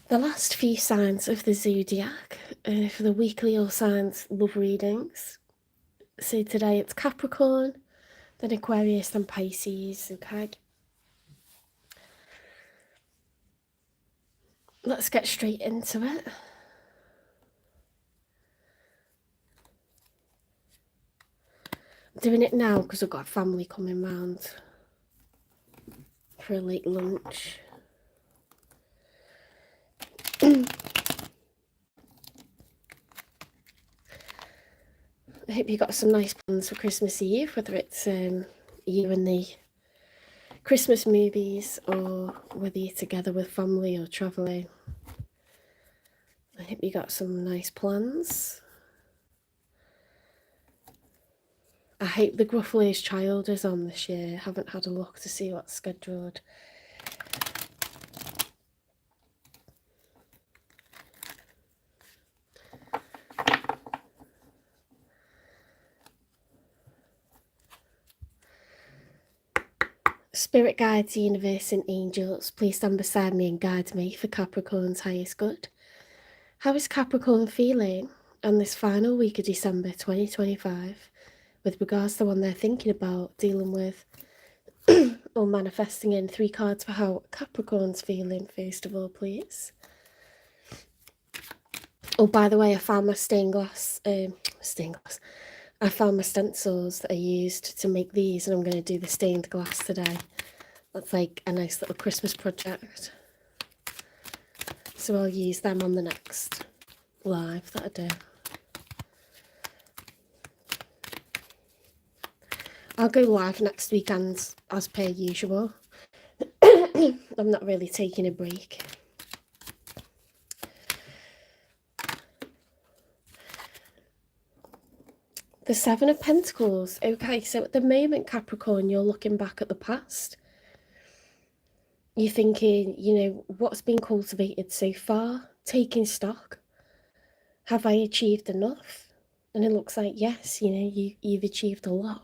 The last few signs of the zodiac for the weekly AllSigns love readings. So today it's Capricorn, then Aquarius, then Pisces. Okay. Let's get straight into it. I'm doing it now because I've got family coming round for a late lunch. I hope you got some nice plans for Christmas Eve, whether it's you and the Christmas movies or whether you're together with family or travelling. I hope you got some nice plans. I hope the Gruffalo's Child is on this year. Haven't had a look to see what's scheduled. Spirit guides, universe and angels, please stand beside me and guide me for Capricorn's highest good. How is Capricorn feeling on this final week of December 2025 with regards to the one they're thinking about, dealing with or manifesting in? 3 cards for how Capricorn's feeling first of all, please. Oh, by the way, I found my I found my stencils that I used to make these, and I'm going to do the stained glass today. That's like a nice little Christmas project. So I'll use them on the next live that I do. I'll go live next weekend as per usual. I'm not really taking a break. The 7 of Pentacles. Okay, so at the moment, Capricorn, you're looking back at the past. You're thinking, you know, what's been cultivated so far? Taking stock. Have I achieved enough? And it looks like, yes, you know, you've achieved a lot.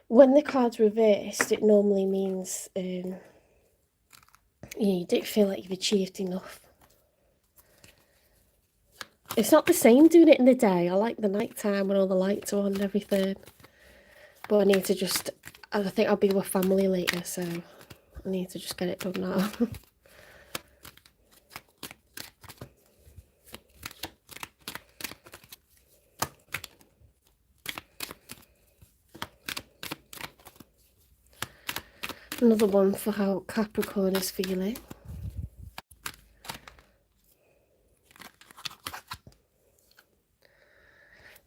When the card's reversed, it normally means, you know, you don't feel like you've achieved enough. It's not the same doing it in the day. I like the night time when all the lights are on and everything. But I need to just, I think I'll be with family later, so I need to just get it done now. Another one for how Capricorn is feeling.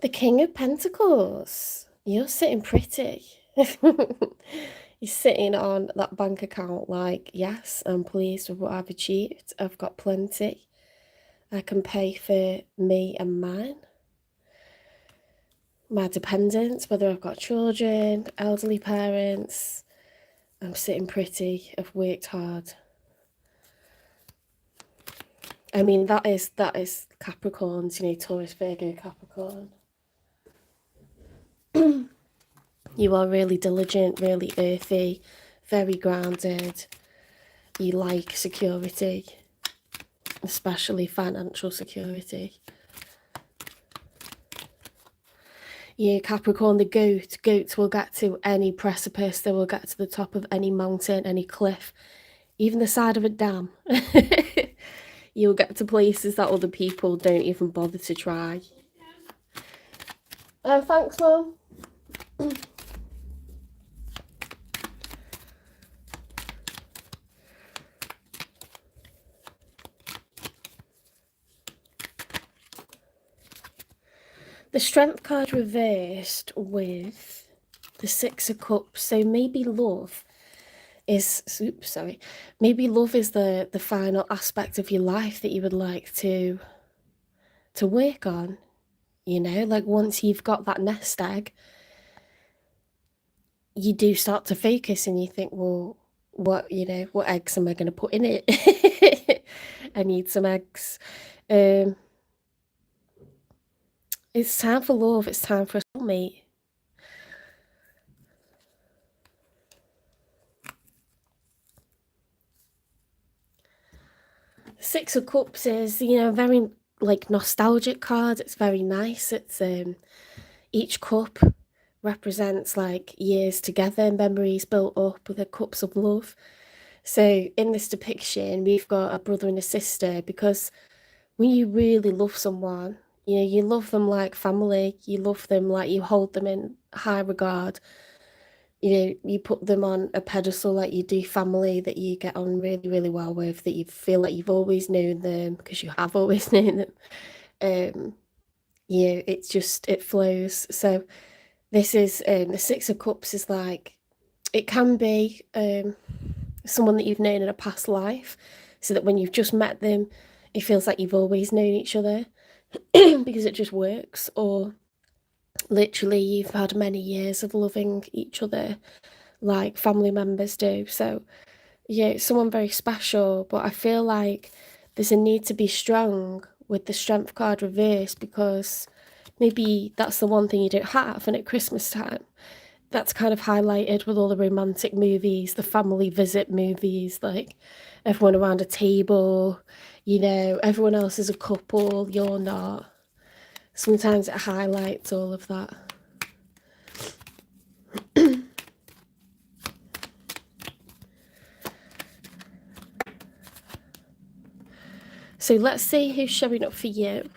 The King of Pentacles. You're sitting pretty. You're sitting on that bank account like, yes, I'm pleased with what I've achieved. I've got plenty. I can pay for me and mine. My dependents, whether I've got children, elderly parents. I'm sitting pretty. I've worked hard. I mean, that is Capricorns, you know, Taurus, Virgo, Capricorn. You are really diligent, really earthy, very grounded. You like security, especially financial security. You Capricorn, the goat. Goats will get to any precipice. They will get to the top of any mountain, any cliff, even the side of a dam. You'll get to places that other people don't even bother to try. Oh, thanks, Mum. The Strength card reversed with the 6 of Cups. So maybe love is, maybe love is the final aspect of your life that you would like to work on. You know, like once you've got that nest egg, you do start to focus and you think, well, what eggs am I going to put in it? I need some eggs. It's time for love. It's time for a soulmate. Six of Cups is, you know, a very like nostalgic card. It's very nice. It's each cup represents like years together, memories built up with the cups of love. So in this depiction, we've got a brother and a sister, because when you really love someone, you know, you love them like family, you love them like you hold them in high regard. You know, you put them on a pedestal like you do family that you get on really, really well with, that you feel like you've always known them because you have always known them. You know, it's just, it flows. So this is the Six of Cups is like, it can be someone that you've known in a past life, so that when you've just met them, it feels like you've always known each other because it just works. Or literally, you've had many years of loving each other like family members do. So, yeah, it's someone very special, but I feel like there's a need to be strong with the Strength card reversed, because maybe that's the one thing you don't have, and at Christmas time, that's kind of highlighted with all the romantic movies, the family visit movies, like everyone around a table, you know, everyone else is a couple, you're not. Sometimes it highlights all of that. So let's see who's showing up for you.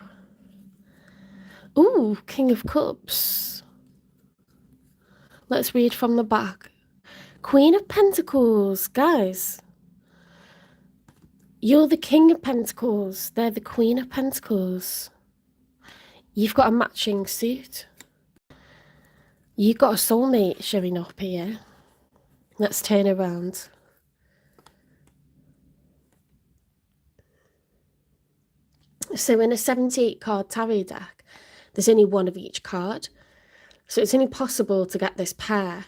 Ooh, King of Cups. Let's read from the back. Queen of Pentacles, guys. You're the King of Pentacles. They're the Queen of Pentacles. You've got a matching suit. You've got a soulmate showing up here. Let's turn around. So in a 78 card tarot deck, there's only one of each card. So it's only possible to get this pair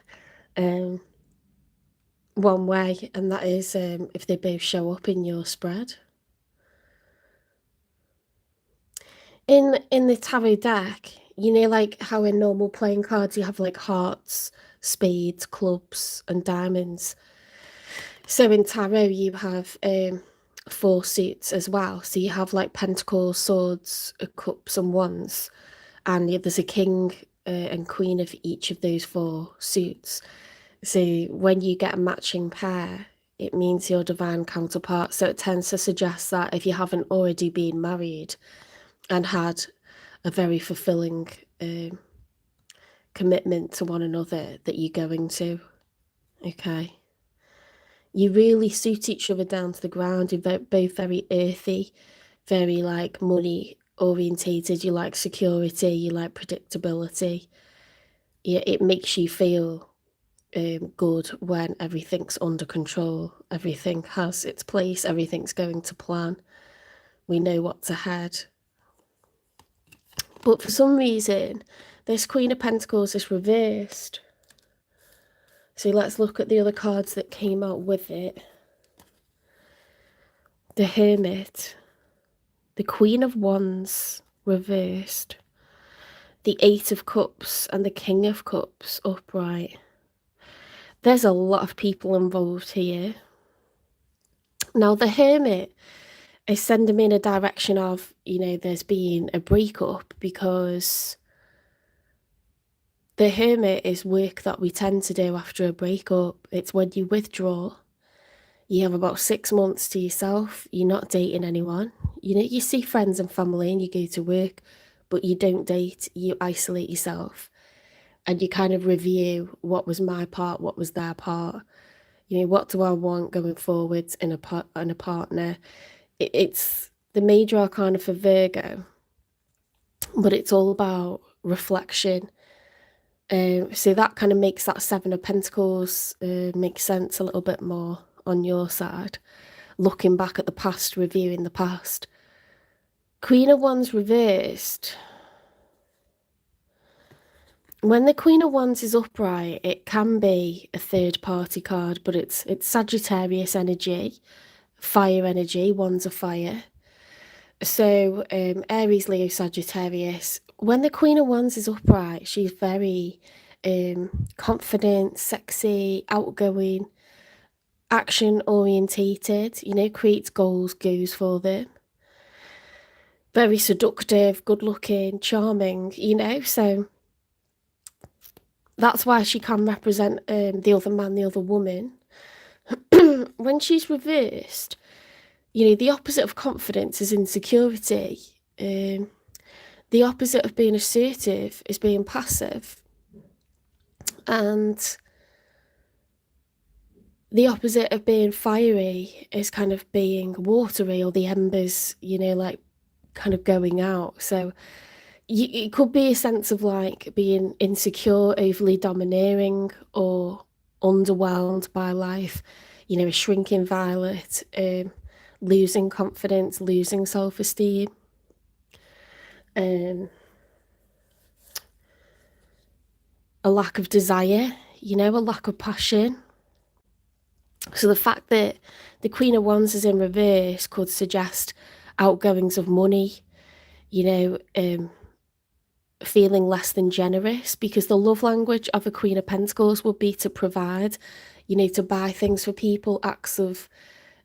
one way, and that is if they both show up in your spread. In the tarot deck, you know, like how in normal playing cards you have like hearts, spades, clubs, and diamonds. So in tarot you have 4 suits as well. So you have like pentacles, swords, cups, and wands, and there's a king and queen of each of those 4 suits. So when you get a matching pair, it means your divine counterpart. So it tends to suggest that if you haven't already been married and had a very fulfilling commitment to one another, that you're going to. Okay. You really suit each other down to the ground. You're both very earthy, very like money orientated. You like security, you like predictability. Yeah, it makes you feel good when everything's under control. Everything has its place, everything's going to plan. We know what's ahead. But for some reason, this Queen of Pentacles is reversed. So let's look at the other cards that came out with it. The Hermit, the Queen of Wands reversed, the Eight of Cups, and the King of Cups upright. There's a lot of people involved here. Now, the Hermit is sending me in a direction of, you know, there's been a breakup, because the Hermit is work that we tend to do after a breakup. It's when you withdraw. You have about 6 months to yourself. You're not dating anyone. You know, you see friends and family and you go to work, but you don't date. You isolate yourself. And you kind of review, what was my part, what was their part. You know, what do I want going forwards in a partner? It's the major arcana for Virgo, but it's all about reflection. So that kind of makes that Seven of Pentacles make sense a little bit more on your side, looking back at the past, reviewing the past. Queen of Wands reversed. When the Queen of Wands is upright, it can be a third party card, but it's Sagittarius energy, fire energy. Wands are fire. So Aries, Leo, Sagittarius. When the Queen of Wands is upright, she's very confident, sexy, outgoing. action orientated, you know, creates goals, goes for them. Very seductive, good looking, charming, you know, so that's why she can represent the other man, the other woman. When she's reversed, you know, the opposite of confidence is insecurity. The opposite of being assertive is being passive. And the opposite of being fiery is kind of being watery, or the embers, you know, like kind of going out. So it could be a sense of like being insecure, overly domineering, or underwhelmed by life, you know, a shrinking violet, losing confidence, losing self-esteem. A lack of desire, you know, a lack of passion. So the fact that the Queen of Wands is in reverse could suggest outgoings of money, you know, feeling less than generous, because the love language of a Queen of Pentacles would be to provide, you know, to buy things for people. Acts of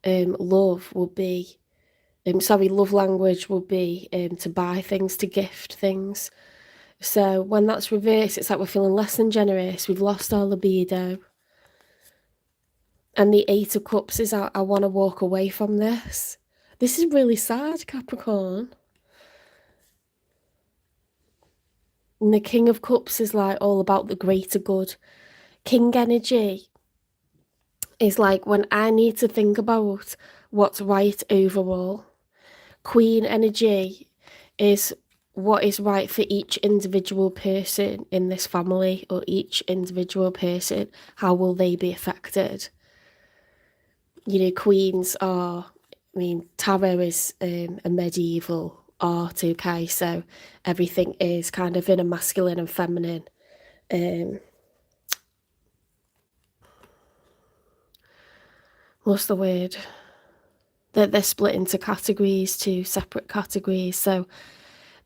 love would be, love language would be to buy things, to gift things. So when that's reversed, it's like we're feeling less than generous, we've lost our libido. And the Eight of Cups is, I want to walk away from this. This is really sad, Capricorn. And the King of Cups is like all about the greater good. King energy is like when I need to think about what's right overall. Queen energy is what is right for each individual person in this family, or each individual person. How will they be affected? You know, queens are, I mean, tarot is a medieval art, okay? So everything is kind of in a masculine and feminine. What's the word? They're split into categories, two separate categories. So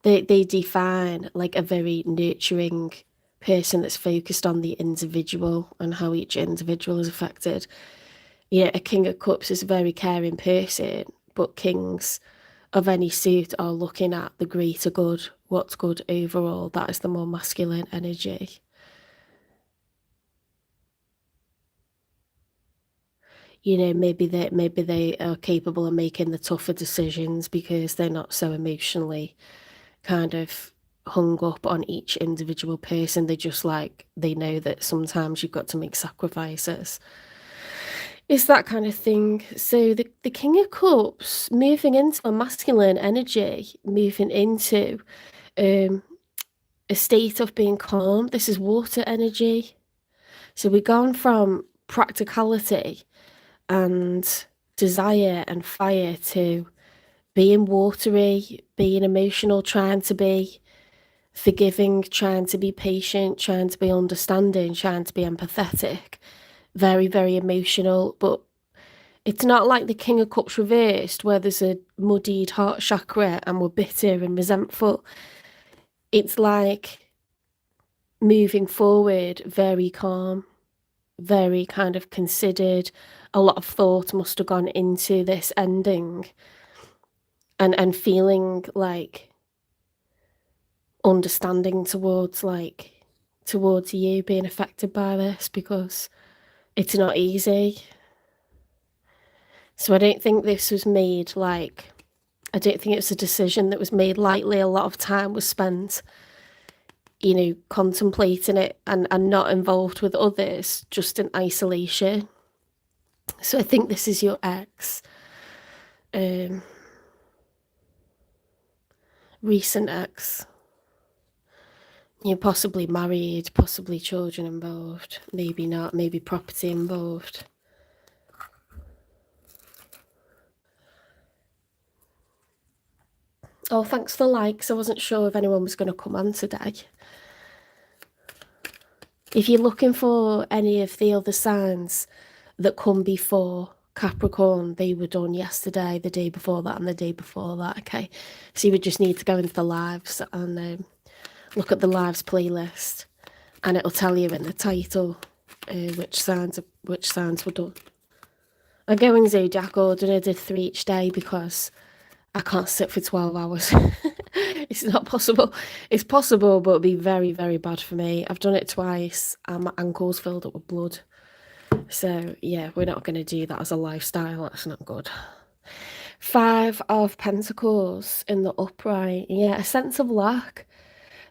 they define like a very nurturing person that's focused on the individual and how each individual is affected. Yeah, a King of Cups is a very caring person, but kings of any suit are looking at the greater good, what's good overall. That is the more masculine energy. You know, maybe they are capable of making the tougher decisions because they're not so emotionally kind of hung up on each individual person. They just like, they know that sometimes you've got to make sacrifices. It's that kind of thing. So the King of Cups moving into a masculine energy, moving into a state of being calm. This is water energy. So we've gone from practicality and desire and fire to being watery, being emotional, trying to be forgiving, trying to be patient, trying to be understanding, trying to be empathetic. Very, very emotional, but it's not like the King of Cups reversed where there's a muddied heart chakra and we're bitter and resentful. It's like moving forward, very calm, very kind of considered. A lot of thought must have gone into this ending, and feeling like understanding towards you being affected by this, because it's not easy. So I don't think this was made like, I don't think it's a decision that was made lightly. A lot of time was spent, you know, contemplating it and not involved with others, just in isolation. So I think this is your ex, recent ex. You're possibly married, possibly children involved, maybe not, maybe property involved. Oh, thanks for the likes. I wasn't sure if anyone was going to come on today. If you're looking for any of the other signs that come before Capricorn, they were done yesterday, the day before that, and the day before that, okay? So you would just need to go into the lives and look at the lives playlist, and it'll tell you in the title which signs were done. I go in zodiac order and I did 3 each day because I can't sit for 12 hours. It's not possible. It's possible, but it'd be very, very bad for me. I've done it twice and my ankles filled up with blood. So, yeah, we're not going to do that as a lifestyle. That's not good. 5 of Pentacles in the upright. Yeah, a sense of lack.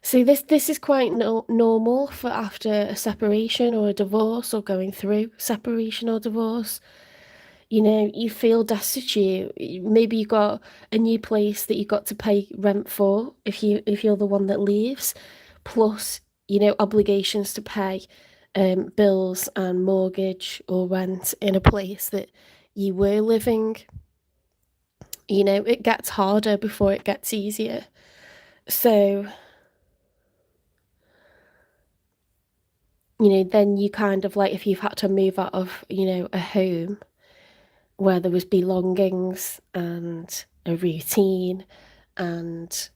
See, this is quite normal for after a separation or a divorce or going through separation or divorce. You know, you feel destitute. Maybe you got a new place that you got to pay rent for if you're the one that leaves, plus, you know, obligations to pay bills and mortgage or rent in a place that you were living. You know, it gets harder before it gets easier. So, you know, then you kind of like, if you've had to move out of, you know, a home where there was belongings and a routine and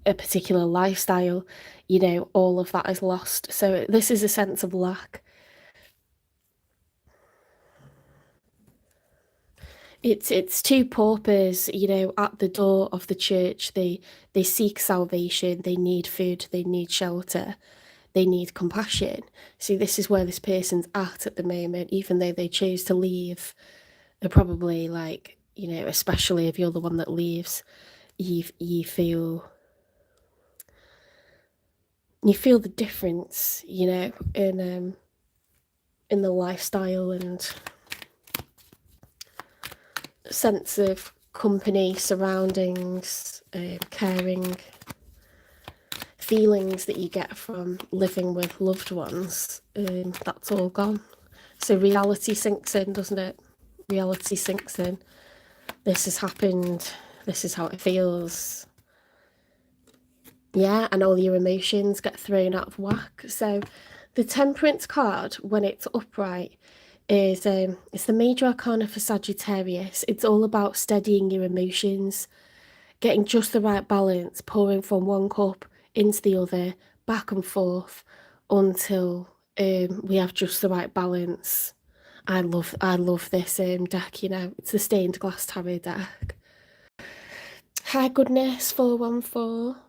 a particular lifestyle, you know, all of that is lost. So this is a sense of lack. It's two paupers, you know, at the door of the church. They seek salvation, they need food, they need shelter, they need compassion. See, this is where this person's at the moment, even though they chose to leave. They're probably like, you know, especially if you're the one that leaves, you feel the difference, you know, in the lifestyle and sense of company, surroundings, caring, feelings that you get from living with loved ones. That's all gone. So reality sinks in, doesn't it? Reality sinks in. This has happened. This is how it feels. Yeah, and all your emotions get thrown out of whack. So the Temperance card, when it's upright, is it's the major arcana for Sagittarius. It's all about steadying your emotions, getting just the right balance, pouring from one cup into the other, back and forth, until we have just the right balance. I love this deck, you know. It's the stained glass tarot deck. Hi goodness, 414.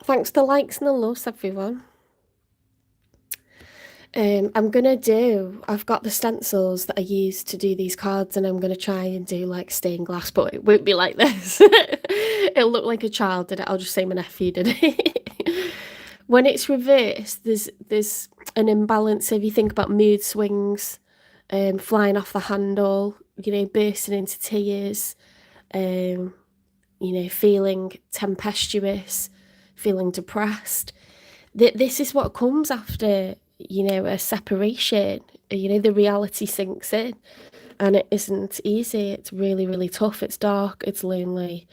Thanks for the likes and the loves, everyone. I've got the stencils that I use to do these cards, and I'm gonna try and do like stained glass, but it won't be like this. It'll look like a child did it. I'll just say my nephew did it. When it's reversed, there's an imbalance. So if you think about mood swings, flying off the handle, you know, bursting into tears, you know, feeling tempestuous, feeling depressed. This is what comes after, you know, a separation. You know, the reality sinks in, and it isn't easy. It's really, really tough. It's dark, it's lonely.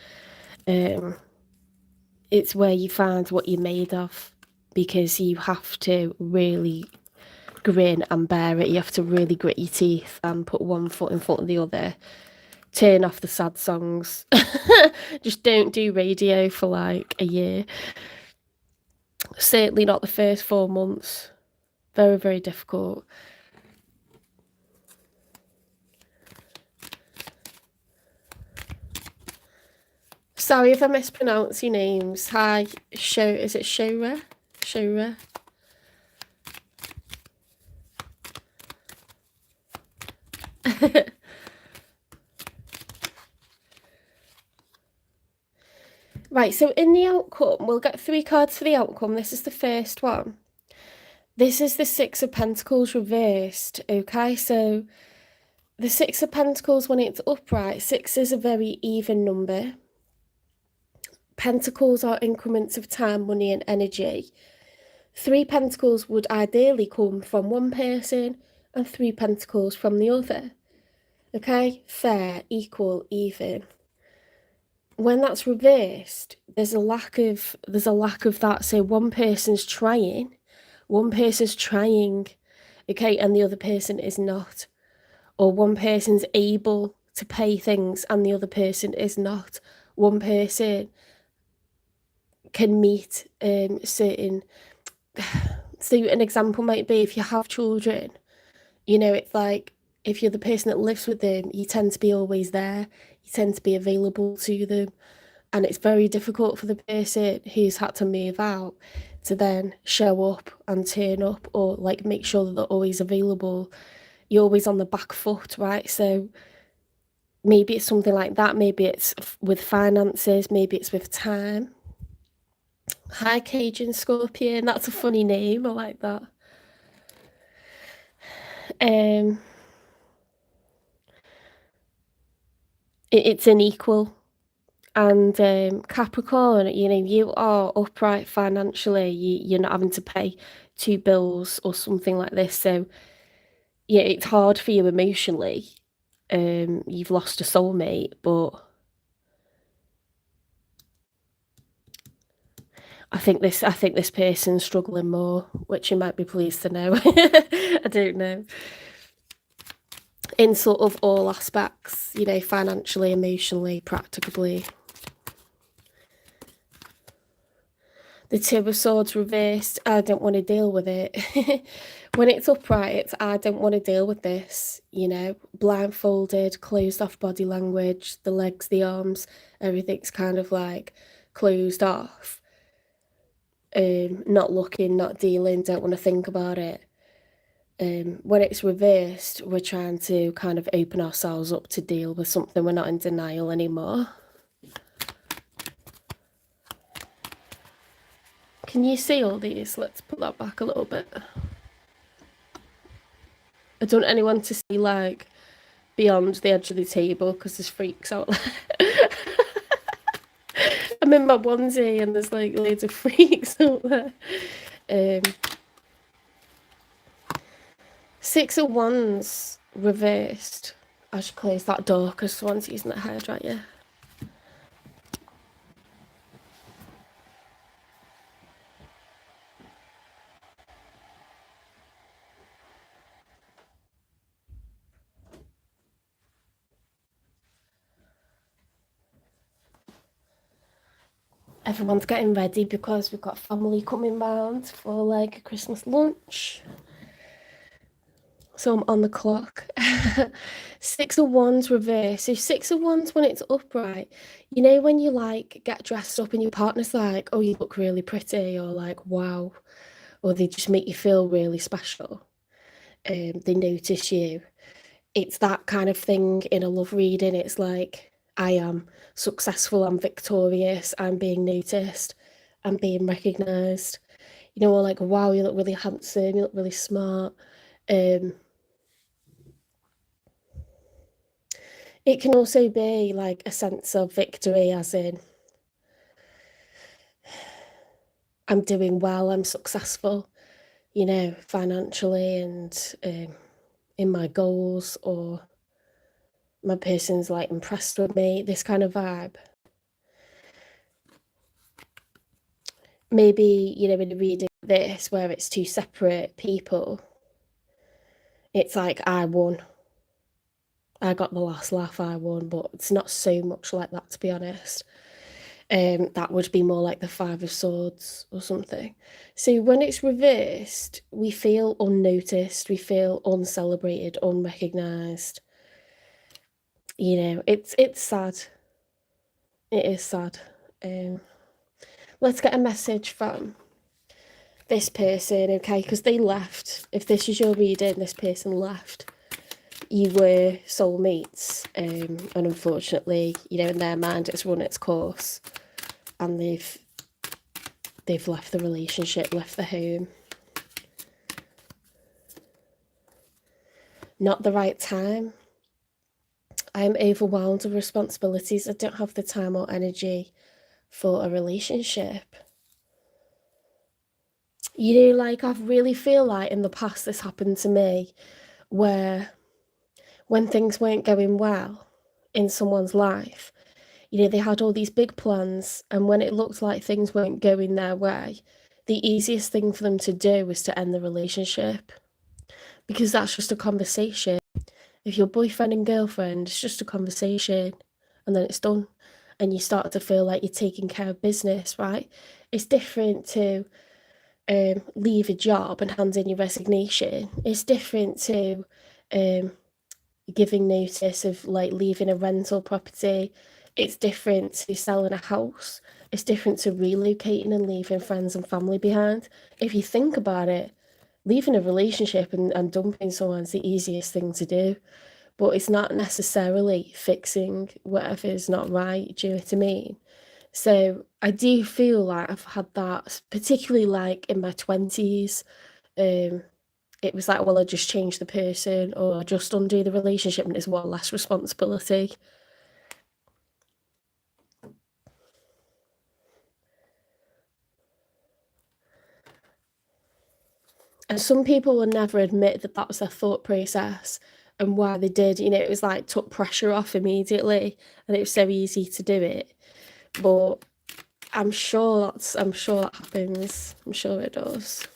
It's where you find what you're made of, because you have to really grin and bear it. You have to really grit your teeth and put one foot in front of the other. Turn off the sad songs. Just don't do radio for like a year. Certainly not the first 4 months. Very, very difficult. Sorry if I mispronounce your names. Hi, is it Shora? Shora? Right, so in the outcome, we'll get 3 cards for the outcome. This is the first one. This is the 6 of Pentacles reversed, okay? So the 6 of Pentacles, when it's upright, 6 is a very even number. Pentacles are increments of time, money, and energy. 3 Pentacles would ideally come from one person and 3 Pentacles from the other. Okay? Fair, equal, even. When that's reversed, there's a lack of that. So one person's trying, okay, and the other person is not. Or one person's able to pay things and the other person is not. One person can meet certain. So an example might be if you have children, you know, it's like if you're the person that lives with them, you tend to be always there, you tend to be available to them, and it's very difficult for the person who's had to move out to then show up and turn up, or like make sure that they're always available. You're always on the back foot, right? So maybe it's something like that. Maybe it's with finances, maybe it's with time. Hi, Cajun Scorpion. That's a funny name. I like that. Um, it's an equal. And Capricorn, you are upright financially. You're not having to pay two bills or something like this. So yeah, it's hard for you emotionally. You've lost a soulmate, but I think this person's struggling more, which you might be pleased to know. I don't know. In sort of all aspects, financially, emotionally, practically. The Two of Swords reversed, I don't want to deal with it. When it's upright, it's I don't want to deal with this, blindfolded, closed off body language, the legs, the arms, everything's kind of like closed off. Not looking, not dealing, don't want to think about it. When it's reversed, we're trying to kind of open ourselves up to deal with something. We're not in denial anymore. Can you see all these? Let's put that back a little bit. I don't want anyone to see like beyond the edge of the table because there's freaks out there. I'm in my onesie and there's like loads of freaks out there. Six of Wands reversed. I should close that door because someone's using the hairdryer. Everyone's getting ready because we've got family coming round for like a Christmas lunch. So I'm on the clock. Six of Wands reverse. So Six of Wands when it's upright, when you like get dressed up and your partner's like, oh, you look really pretty, or like, wow, or they just make you feel really special. They notice you. It's that kind of thing in a love reading. It's like, I am successful, I'm victorious, I'm being noticed, I'm being recognized. Or like, wow, you look really handsome, you look really smart. It can also be like a sense of victory, as in, I'm doing well, I'm successful, financially and in my goals, or my person's like impressed with me, this kind of vibe. Maybe, in a reading this where it's two separate people, it's like, I won. I got the last laugh, I won, but it's not so much like that, to be honest. That would be more like the Five of Swords or something. So when it's reversed, we feel unnoticed, we feel uncelebrated, unrecognised. It's sad. It is sad. Let's get a message from this person, okay? Because they left. If this is your reading, this person left. You were soulmates, and unfortunately, in their mind, it's run its course, and they've left the relationship, left the home. Not the right time. I am overwhelmed with responsibilities. I don't have the time or energy for a relationship. Like I really feel like in the past this happened to me, where when things weren't going well in someone's life, they had all these big plans, and when it looked like things weren't going their way, the easiest thing for them to do was to end the relationship, because that's just a conversation. If you're boyfriend and girlfriend, it's just a conversation, and then it's done, and you start to feel like you're taking care of business, right? It's different to leave a job and hand in your resignation. It's different to giving notice of like leaving a rental property. It's different to selling a house. It's different to relocating and leaving friends and family behind. If you think about it, leaving a relationship and dumping someone's the easiest thing to do, but it's not necessarily fixing whatever's not right. Do you know what I mean? So I do feel like I've had that, particularly like in my 20s. It was like, well, I just change the person or just undo the relationship and it's one less responsibility. And some people will never admit that that was their thought process and why they did. You know, it was like took pressure off immediately and it was so easy to do it. But I'm sure that happens. I'm sure it does.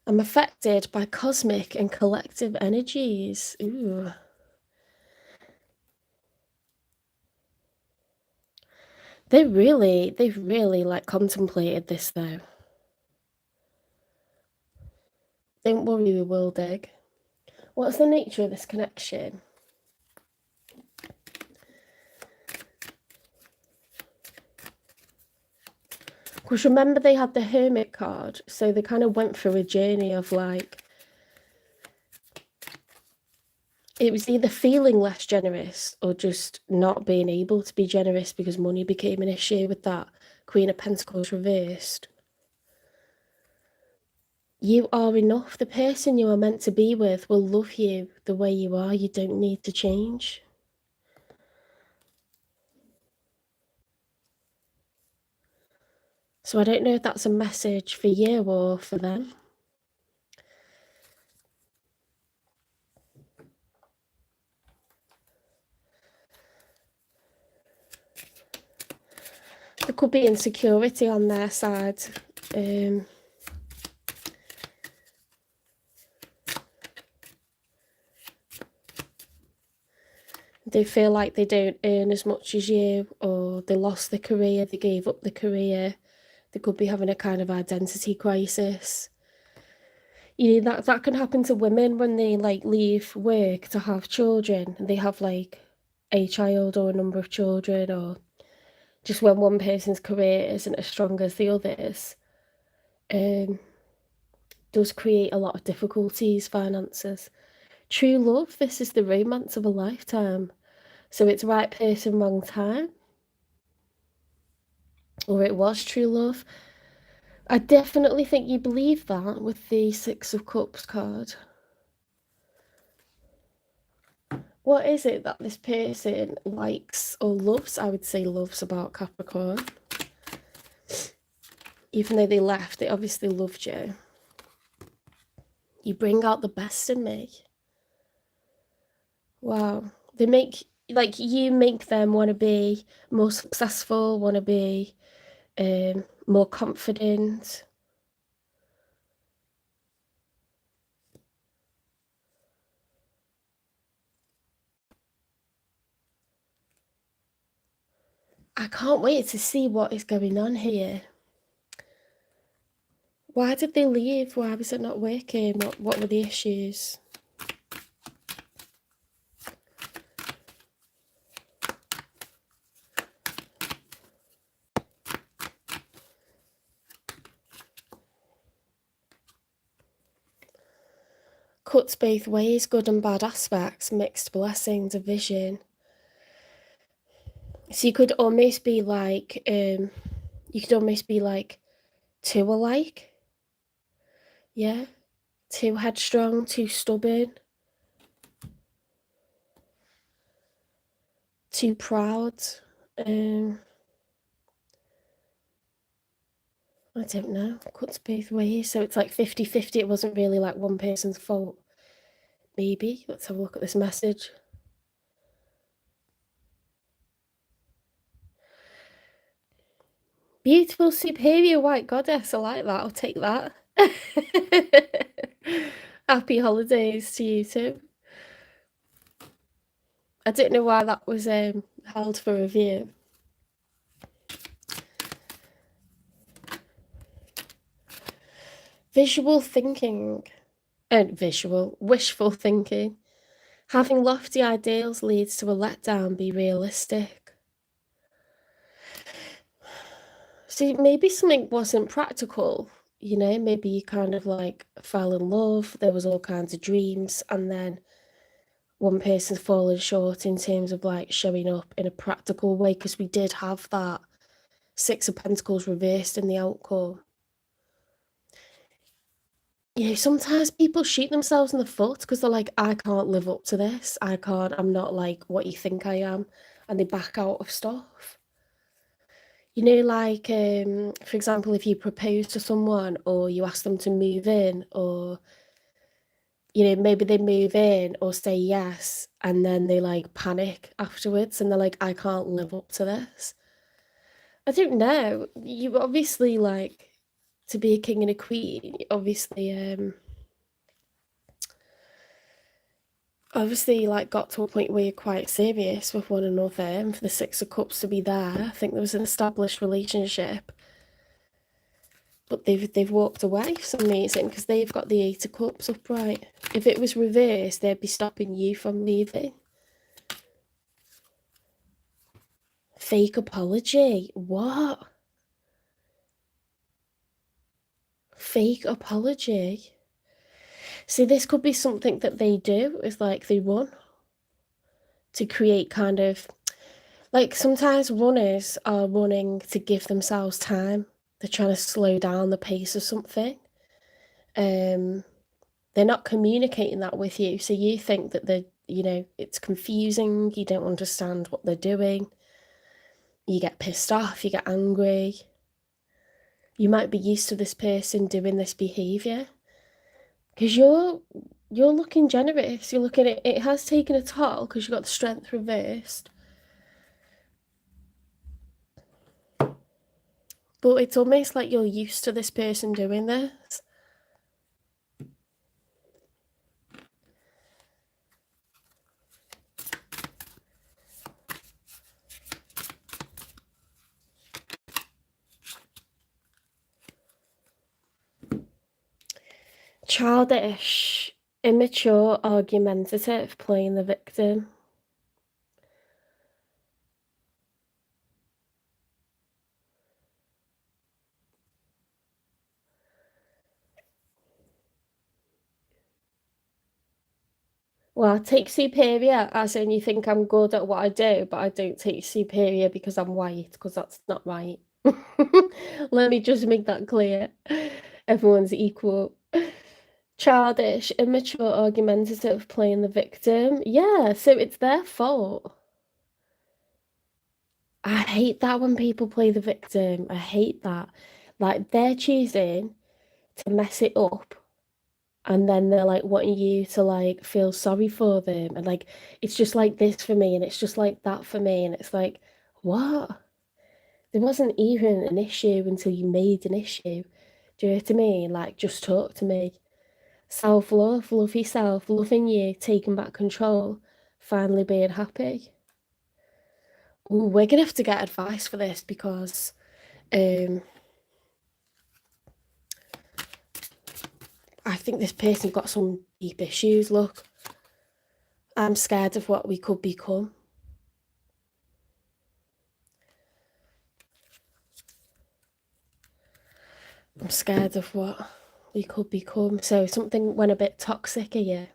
I'm affected by cosmic and collective energies. Ooh. They've really like contemplated this though. Don't worry, we will dig. What's the nature of this connection? Because remember they had the Hermit card, so they kind of went through a journey of like, it was either feeling less generous or just not being able to be generous because money became an issue with that Queen of Pentacles reversed. You are enough. The person you are meant to be with will love you the way you are. You don't need to change. So I don't know if that's a message for you or for them. There could be insecurity on their side. They feel like they don't earn as much as you, or they lost their career, they gave up the career. They could be having a kind of identity crisis. You know, that can happen to women when they like leave work to have children. They have like a child or a number of children, or just when one person's career isn't as strong as the others. Does create a lot of difficulties, finances. True love, this is the romance of a lifetime. So it's right person, wrong time. Or it was true love. I definitely think you believe that with the Six of Cups card. What is it that this person likes or loves? I would say loves about Capricorn. Even though they left, they obviously loved you. You bring out the best in me. Wow. They make, like, you make them want to be more successful, want to be more confident. I can't wait to see what is going on here. Why did they leave? Why was it not working? What were the issues? Cuts both ways, good and bad aspects, mixed blessing, division. So you could almost be like, two alike. Yeah. Too headstrong, too stubborn. Too proud. I don't know. Cuts both ways. So it's like 50-50. It wasn't really like one person's fault. Maybe. Let's have a look at this message. Beautiful, superior white goddess. I like that. I'll take that. Happy holidays to you too. I don't know why that was held for review. Visual thinking. And visual, wishful thinking. Having lofty ideals leads to a letdown, be realistic. See, maybe something wasn't practical, you know, maybe you kind of like fell in love, there was all kinds of dreams, and then one person's fallen short in terms of like showing up in a practical way, because we did have that Six of Pentacles reversed in the outcome. You know, sometimes people shoot themselves in the foot because they're like, I can't live up to this. I'm not like what you think I am. And they back out of stuff. You know, like, for example, if you propose to someone or you ask them to move in, or, you know, maybe they move in or say yes, and then they like panic afterwards and they're like, I can't live up to this. I don't know. You obviously like to be a king and a queen, obviously like got to a point where you're quite serious with one another, and for the Six of Cups to be there, I think there was an established relationship, but they've walked away for some reason because they've got the Eight of Cups upright. If it was reversed, they'd be stopping you from leaving. Fake apology. What? Fake apology. See, this could be something that they do, is like they run to create kind of, like sometimes runners are running to give themselves time. They're trying to slow down the pace of something. They're not communicating that with you, so you think that it's confusing, you don't understand what they're doing, you get pissed off, you get angry. You might be used to this person doing this behavior because you're looking generous. You're looking at it has taken a toll because you've got the Strength reversed. But it's almost like you're used to this person doing this. Childish, immature, argumentative, playing the victim. Well, take superior as in you think I'm good at what I do, but I don't take superior because I'm white, because that's not right. Let me just make that clear. Everyone's equal. Childish, immature, argumentative, playing the victim. Yeah, so it's their fault. I hate that when people play the victim. I hate that. Like, they're choosing to mess it up, and then they're like wanting you to like feel sorry for them, and like it's just like this for me and it's just like that for me, and it's like, what? There wasn't even an issue until you made an issue. Do you know what I mean? Like, just talk to me. Self-love, love yourself, loving you, taking back control, finally being happy. Ooh, we're gonna have to get advice for this because I think this person's got some deep issues. Look, I'm scared of what we could become. I'm scared of what we could become. So something went a bit toxic here.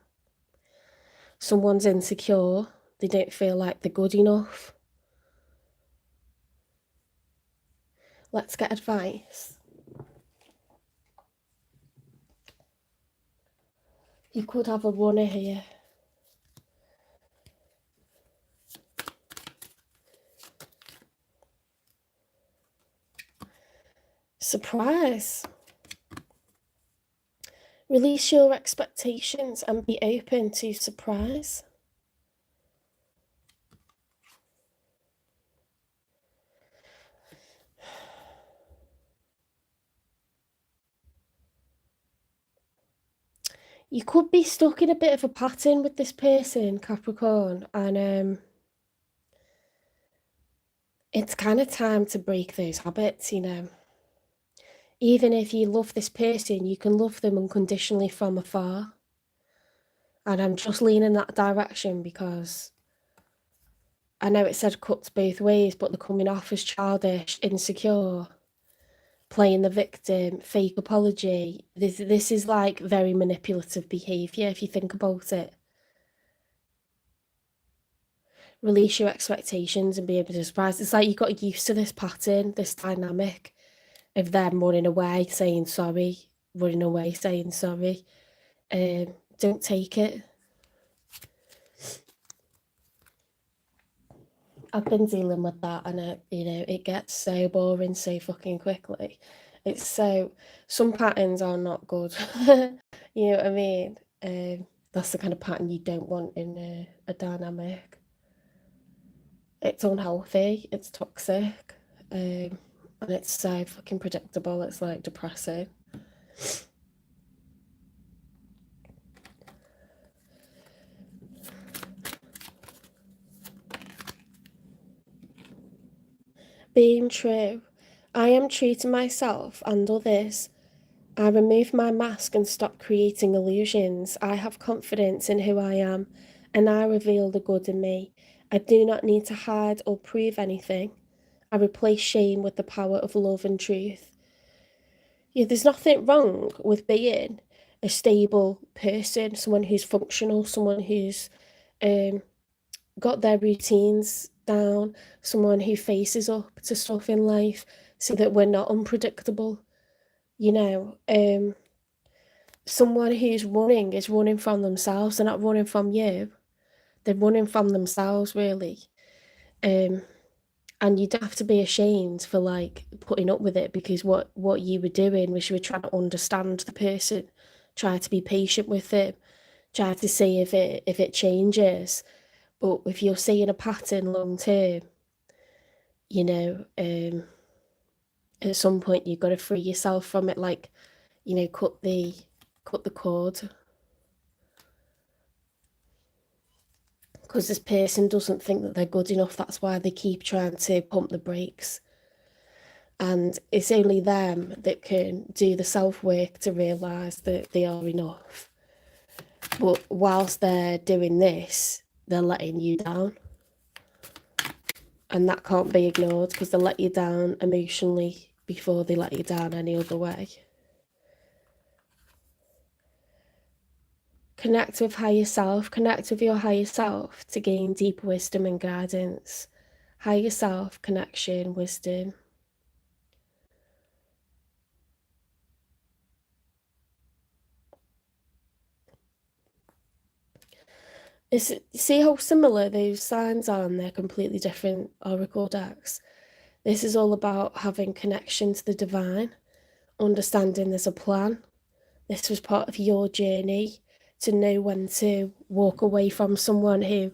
Someone's insecure. They don't feel like they're good enough. Let's get advice. You could have a runner here. Surprise. Release your expectations and be open to surprise. You could be stuck in a bit of a pattern with this person, Capricorn, and it's kind of time to break those habits, you know. Even if you love this person, you can love them unconditionally from afar. And I'm just leaning that direction because I know it said cuts both ways, but they're coming off as childish, insecure, playing the victim, fake apology. This is like very manipulative behaviour if you think about it. Release your expectations and be able to surprise. It's like you got used to this pattern, this dynamic of them running away, saying sorry, running away, saying sorry. Don't take it. I've been dealing with that, and it gets so boring so fucking quickly. It's so, some patterns are not good. You know what I mean? That's the kind of pattern you don't want in a dynamic. It's unhealthy, it's toxic, and it's so fucking predictable. It's like depressing. Being true. I am true to myself and others. I remove my mask and stop creating illusions. I have confidence in who I am, and I reveal the good in me. I do not need to hide or prove anything. I replace shame with the power of love and truth. Yeah, there's nothing wrong with being a stable person, someone who's functional, someone who's got their routines down, someone who faces up to stuff in life so that we're not unpredictable. You know, someone who's running is running from themselves. They're not running from you. They're running from themselves, really. And you don't have to be ashamed for like putting up with it, because what you were doing was you were trying to understand the person, try to be patient with them, try to see if it changes. But if you're seeing a pattern long term, you know, at some point you've got to free yourself from it, like, cut the cord. Because this person doesn't think that they're good enough, that's why they keep trying to pump the brakes. And it's only them that can do the self-work to realise that they are enough. But whilst they're doing this, they're letting you down. And that can't be ignored, because they let you down emotionally before they let you down any other way. Connect with higher self. Connect with your higher self to gain deeper wisdom and guidance. Higher self, connection, wisdom. See how similar those signs are, and they're completely different oracle decks. This is all about having connection to the divine, understanding there's a plan. This was part of your journey to know when to walk away from someone who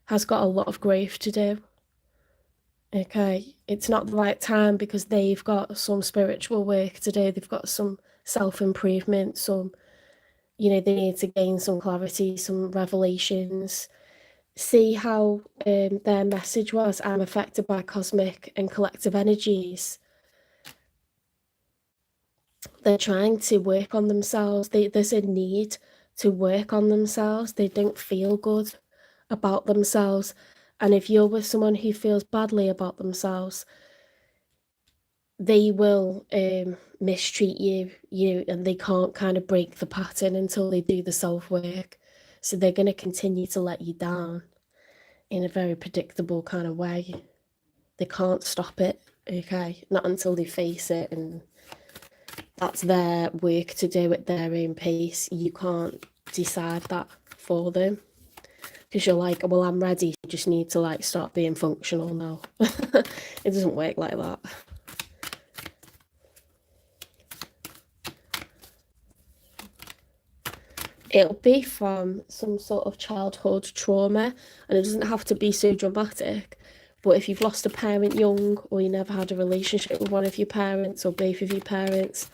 has got a lot of growth to do. Okay, it's not the right time because they've got some spiritual work to do. They've got some self-improvement, they need to gain some clarity, some revelations. See how their message was, I'm affected by cosmic and collective energies. They're trying to work on themselves. There's a need to work on themselves. They don't feel good about themselves. And if you're with someone who feels badly about themselves, they will mistreat you, and they can't kind of break the pattern until they do the self-work. So they're going to continue to let you down in a very predictable kind of way. They can't stop it, okay? Not until they face it, and that's their work to do at their own pace. You can't decide that for them, because you're like, well, I'm ready, you just need to like start being functional now. It doesn't work like that. It'll be from some sort of childhood trauma, and it doesn't have to be so dramatic. But if you've lost a parent young, or you never had a relationship with one of your parents or both of your parents,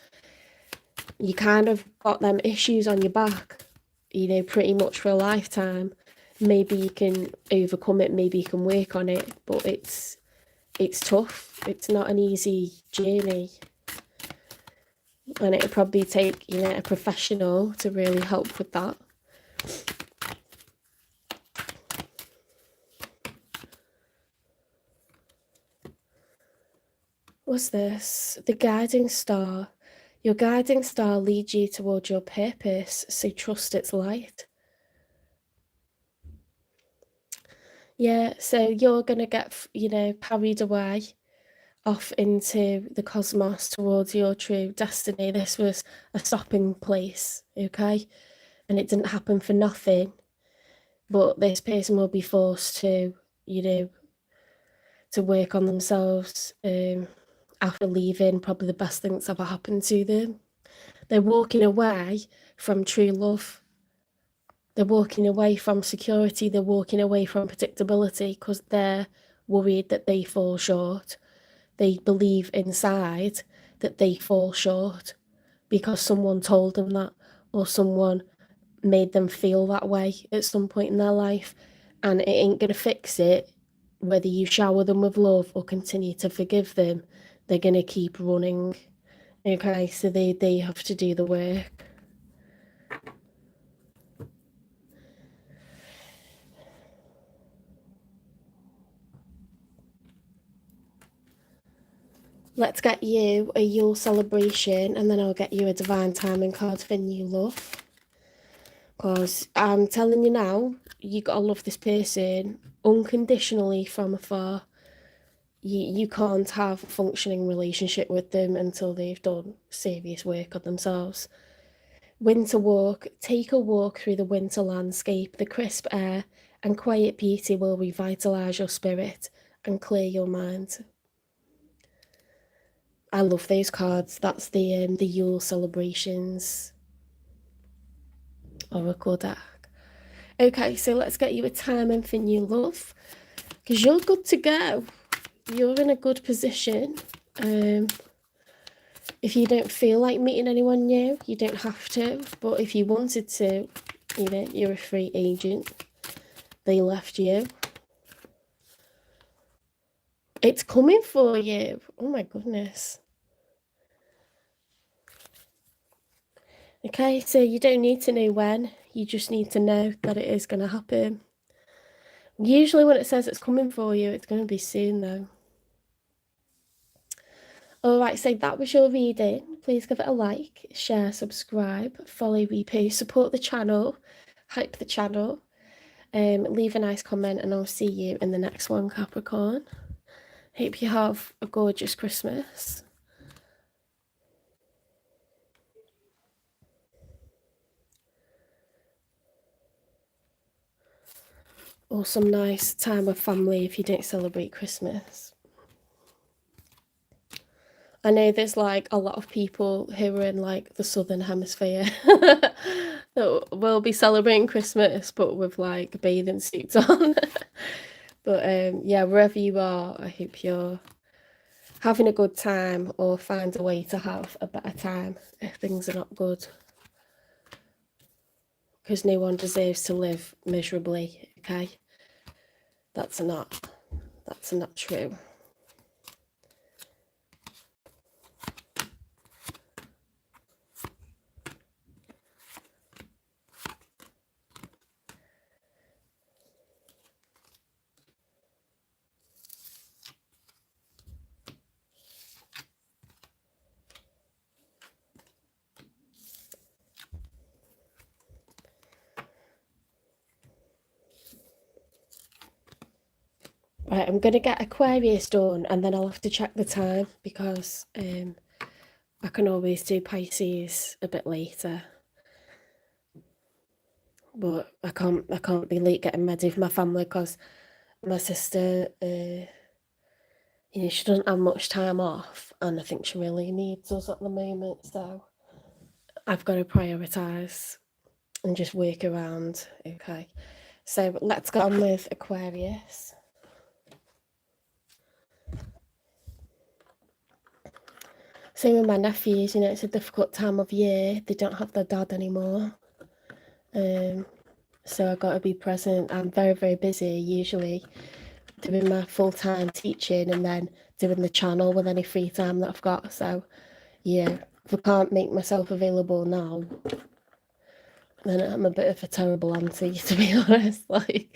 you kind of got them issues on your back, pretty much for a lifetime. Maybe you can overcome it, maybe you can work on it, but it's tough. It's not an easy journey. And it'll probably take, a professional to really help with that. What's this? The guiding star. Your guiding star leads you towards your purpose, so trust its light. Yeah, so you're going to get, carried away off into the cosmos towards your true destiny. This was a stopping place, okay? And it didn't happen for nothing. But this person will be forced to, to work on themselves after leaving probably the best thing that's ever happened to them. They're walking away from true love. They're walking away from security. They're walking away from predictability because they're worried that they fall short. They believe inside that they fall short because someone told them that, or someone made them feel that way at some point in their life, and it ain't going to fix it whether you shower them with love or continue to forgive them. They're going to keep running. Okay, so they have to do the work. Let's get you a Yule celebration, and then I'll get you a divine timing card for new love. Because I'm telling you now, you gotta love this person unconditionally from afar. You can't have a functioning relationship with them until they've done serious work on themselves. Winter walk. Take a walk through the winter landscape. The crisp air and quiet beauty will revitalise your spirit and clear your mind. I love those cards. That's the Yule celebrations oracle deck. Okay, so let's get you a timing for new love, because you're good to go. You're in a good position. If you don't feel like meeting anyone new, you don't have to. But if you wanted to, you're a free agent. They left you. It's coming for you. Oh my goodness. Okay, so you don't need to know when. You just need to know that it is going to happen. Usually when it says it's coming for you, it's going to be soon though. Alright, so that was your reading. Please give it a like, share, subscribe, follow, repost, support the channel, hype the channel, leave a nice comment, and I'll see you in the next one, Capricorn. Hope you have a gorgeous Christmas. Or some nice time with family if you don't celebrate Christmas. I know there's like a lot of people who are in like the southern hemisphere that will be celebrating Christmas but with like bathing suits on. But yeah, wherever you are, I hope you're having a good time or find a way to have a better time if things are not good. Because no one deserves to live miserably, okay? That's not true. Right, I'm going to get Aquarius done and then I'll have to check the time because I can always do Pisces a bit later. But I can't be late getting ready for my family because my sister, she doesn't have much time off and I think she really needs us at the moment. So I've got to prioritise and just work around. Okay, so let's get on with Aquarius. Same with my nephews, it's a difficult time of year. They don't have their dad anymore. So I've got to be present. I'm very, very busy usually doing my full-time teaching and then doing the channel with any free time that I've got. So yeah, if I can't make myself available now, then I'm a bit of a terrible auntie, to be honest. Like,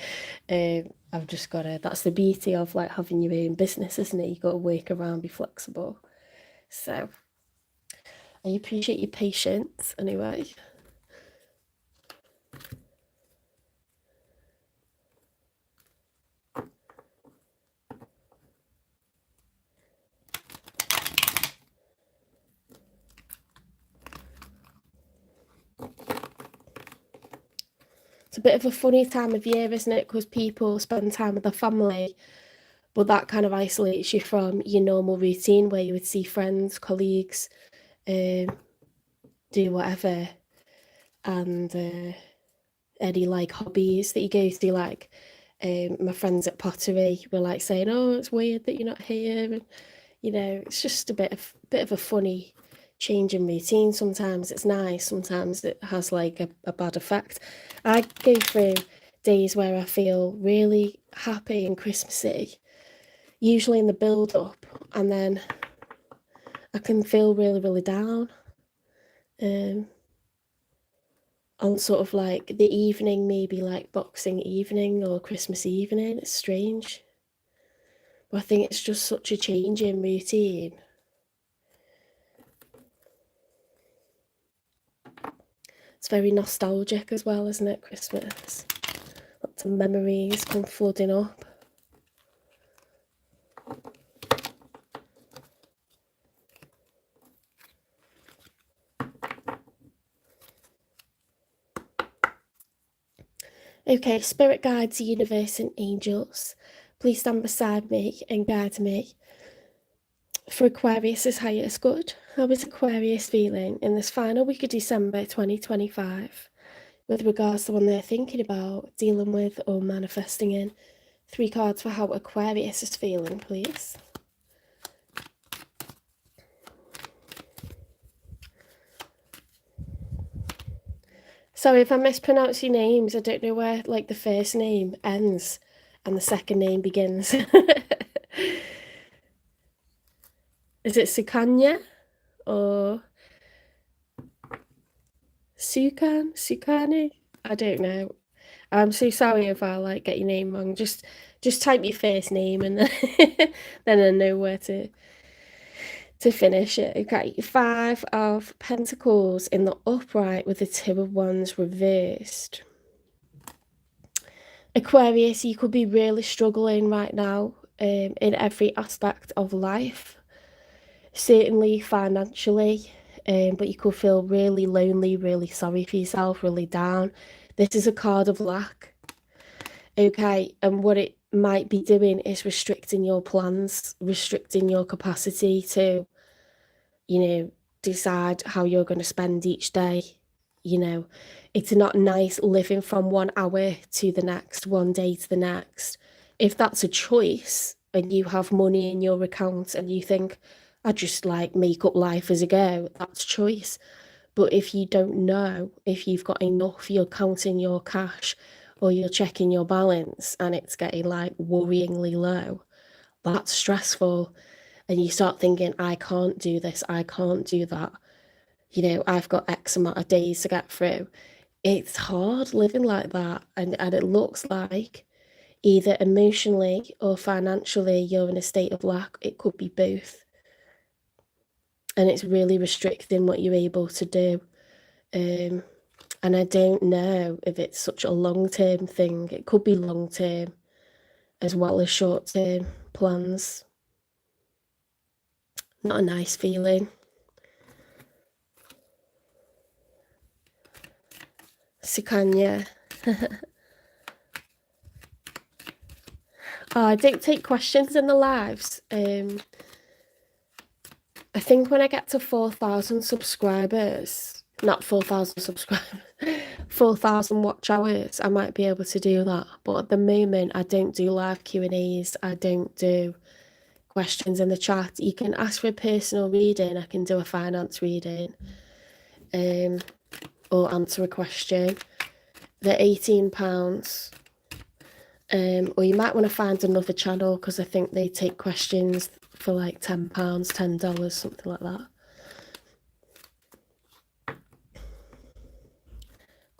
I've just got to, that's the beauty of like having your own business, isn't it? You got to work around, be flexible. So I appreciate your patience anyway. It's a bit of a funny time of year, isn't it? Because people spend time with their family, but that kind of isolates you from your normal routine where you would see friends, colleagues, do whatever, and any like hobbies that you go to. Like, my friends at pottery were like saying, "Oh, it's weird that you're not here," and it's just a bit of a funny change in routine. Sometimes it's nice, sometimes it has like a bad effect. I go through days where I feel really happy and Christmassy, usually in the build up, and then I can feel really, really down. On sort of like the evening, maybe like Boxing evening or Christmas evening. It's strange. But I think it's just such a change in routine. It's very nostalgic as well, isn't it, Christmas? Lots of memories come flooding up. Okay, spirit guides, universe and angels, please stand beside me and guide me. For Aquarius' highest good, how is Aquarius feeling in this final week of December 2025 with regards to what they're thinking about, dealing with or manifesting in? 3 cards for how Aquarius is feeling, please. Sorry if I mispronounce your names. I don't know where like the first name ends and the second name begins. Is it Sukanya or Sukani? I don't know. I'm so sorry if I like get your name wrong. Just type your first name and then then I know where to finish it. Okay, 5 of Pentacles in the upright with the 2 of Wands reversed. Aquarius, you could be really struggling right now in every aspect of life. Certainly financially, but you could feel really lonely, really sorry for yourself, really down. This is a card of lack. Okay, and what it might be doing is restricting your plans, restricting your capacity to, decide how you're going to spend each day. It's not nice living from 1 hour to the next, 1 day to the next. If that's a choice and you have money in your account and you think, I just like make up life as I go, that's choice. But if you don't know if you've got enough, you're counting your cash or you're checking your balance and it's getting like worryingly low, that's stressful. And you start thinking, I can't do this, I can't do that. I've got X amount of days to get through. It's hard living like that. And it looks like either emotionally or financially you're in a state of lack. It could be both. And it's really restricting what you're able to do. And I don't know if it's such a long-term thing. It could be long-term as well as short-term plans. Not a nice feeling. Sukanya. Oh, I don't take questions in the lives. I think when I get to 4,000 subscribers, not 4,000 subscribers, 4,000 watch hours, I might be able to do that. But at the moment, I don't do live Q&As. I don't do questions in the chat. You can ask for a personal reading. I can do a finance reading, or answer a question. They're £18. Or you might want to find another channel because I think they take questions for like £10, $10, something like that.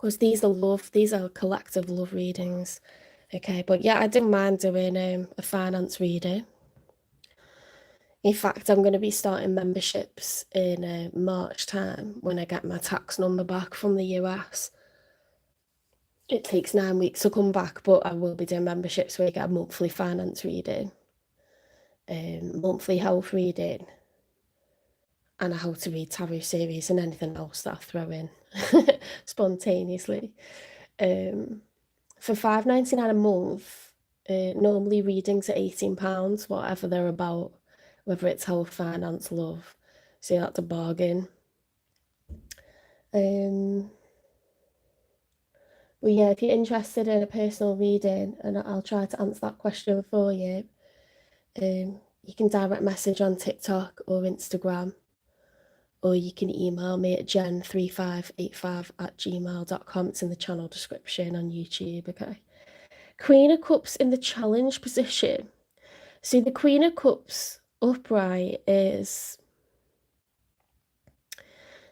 because these are collective love readings. Okay, but yeah, I didn't mind doing a finance reading. In fact, I'm going to be starting memberships in March time when I get my tax number back from the US. It takes 9 weeks to come back, but I will be doing memberships where you get a monthly finance reading, monthly health reading, and a how to read tarot series and anything else that I throw in spontaneously. For £5.99 a month, normally readings are £18, whatever they're about, whether it's health, finance, love. So that's a bargain. Well, yeah, if you're interested in a personal reading, and I'll try to answer that question for you, you can direct message on TikTok or Instagram, or you can email me at jen3585@gmail.com. It's in the channel description on YouTube, okay? Queen of Cups in the challenge position. So the Queen of Cups upright is...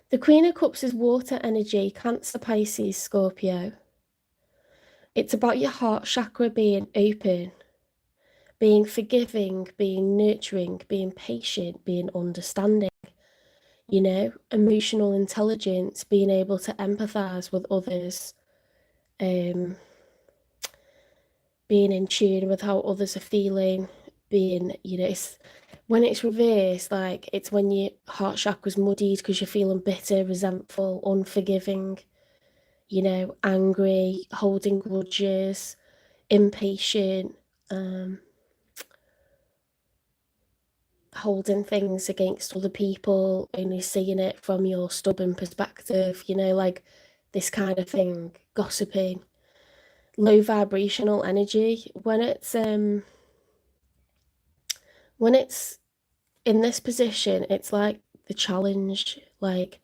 The Queen of Cups is water energy, Cancer, Pisces, Scorpio. It's about your heart chakra being open, being forgiving, being nurturing, being patient, being understanding, you know, emotional intelligence, being able to empathize with others, being in tune with how others are feeling, being, you know, when it's reversed, like, it's when your heart chakra's muddied because you're feeling bitter, resentful, unforgiving, you know, angry, holding grudges, impatient, holding things against other people, only seeing it from your stubborn perspective, you know, like this kind of thing, gossiping, low vibrational energy. When it's in this position, it's like the challenge, like,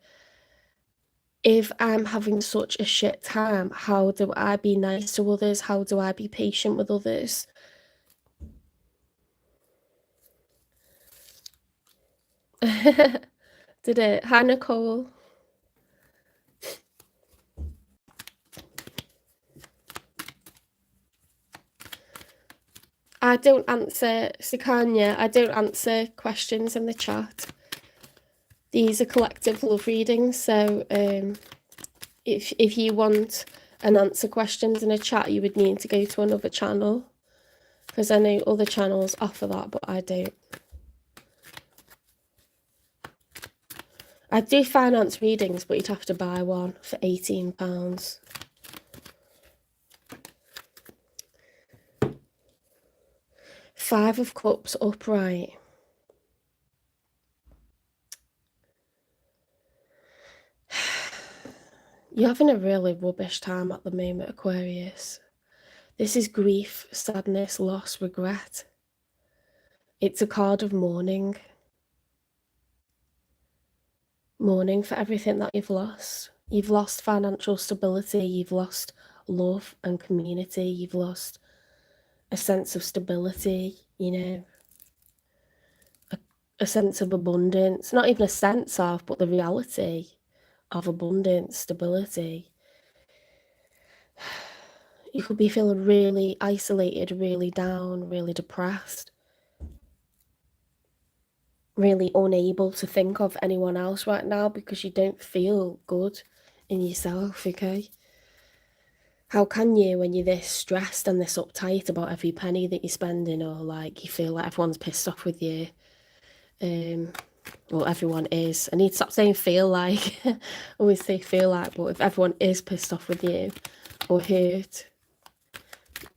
if I'm having such a shit time, how do I be nice to others? How do I be patient with others? Did it? Hi, Nicole. I don't answer, Sukanya, I don't answer questions in the chat. These are collective love readings, so if you want and answer questions in a chat, you would need to go to another channel, because I know other channels offer that, but I don't. I do finance readings, but you'd have to buy one for £18. Five of Cups upright. You're having a really rubbish time at the moment, Aquarius. This is grief, sadness, loss, regret. It's a card of mourning. Mourning for everything that you've lost. You've lost financial stability, you've lost love and community, you've lost a sense of stability, you know, a sense of abundance. Not even a sense of, but the reality of abundance, stability. You could be feeling really isolated, really down, really depressed, really unable to think of anyone else right now because you don't feel good in yourself, okay? How can you when you're this stressed and this uptight about every penny that you're spending, or like you feel like everyone's pissed off with you? Well, everyone is. I need to stop saying feel like. I always say feel like, but if everyone is pissed off with you or hurt,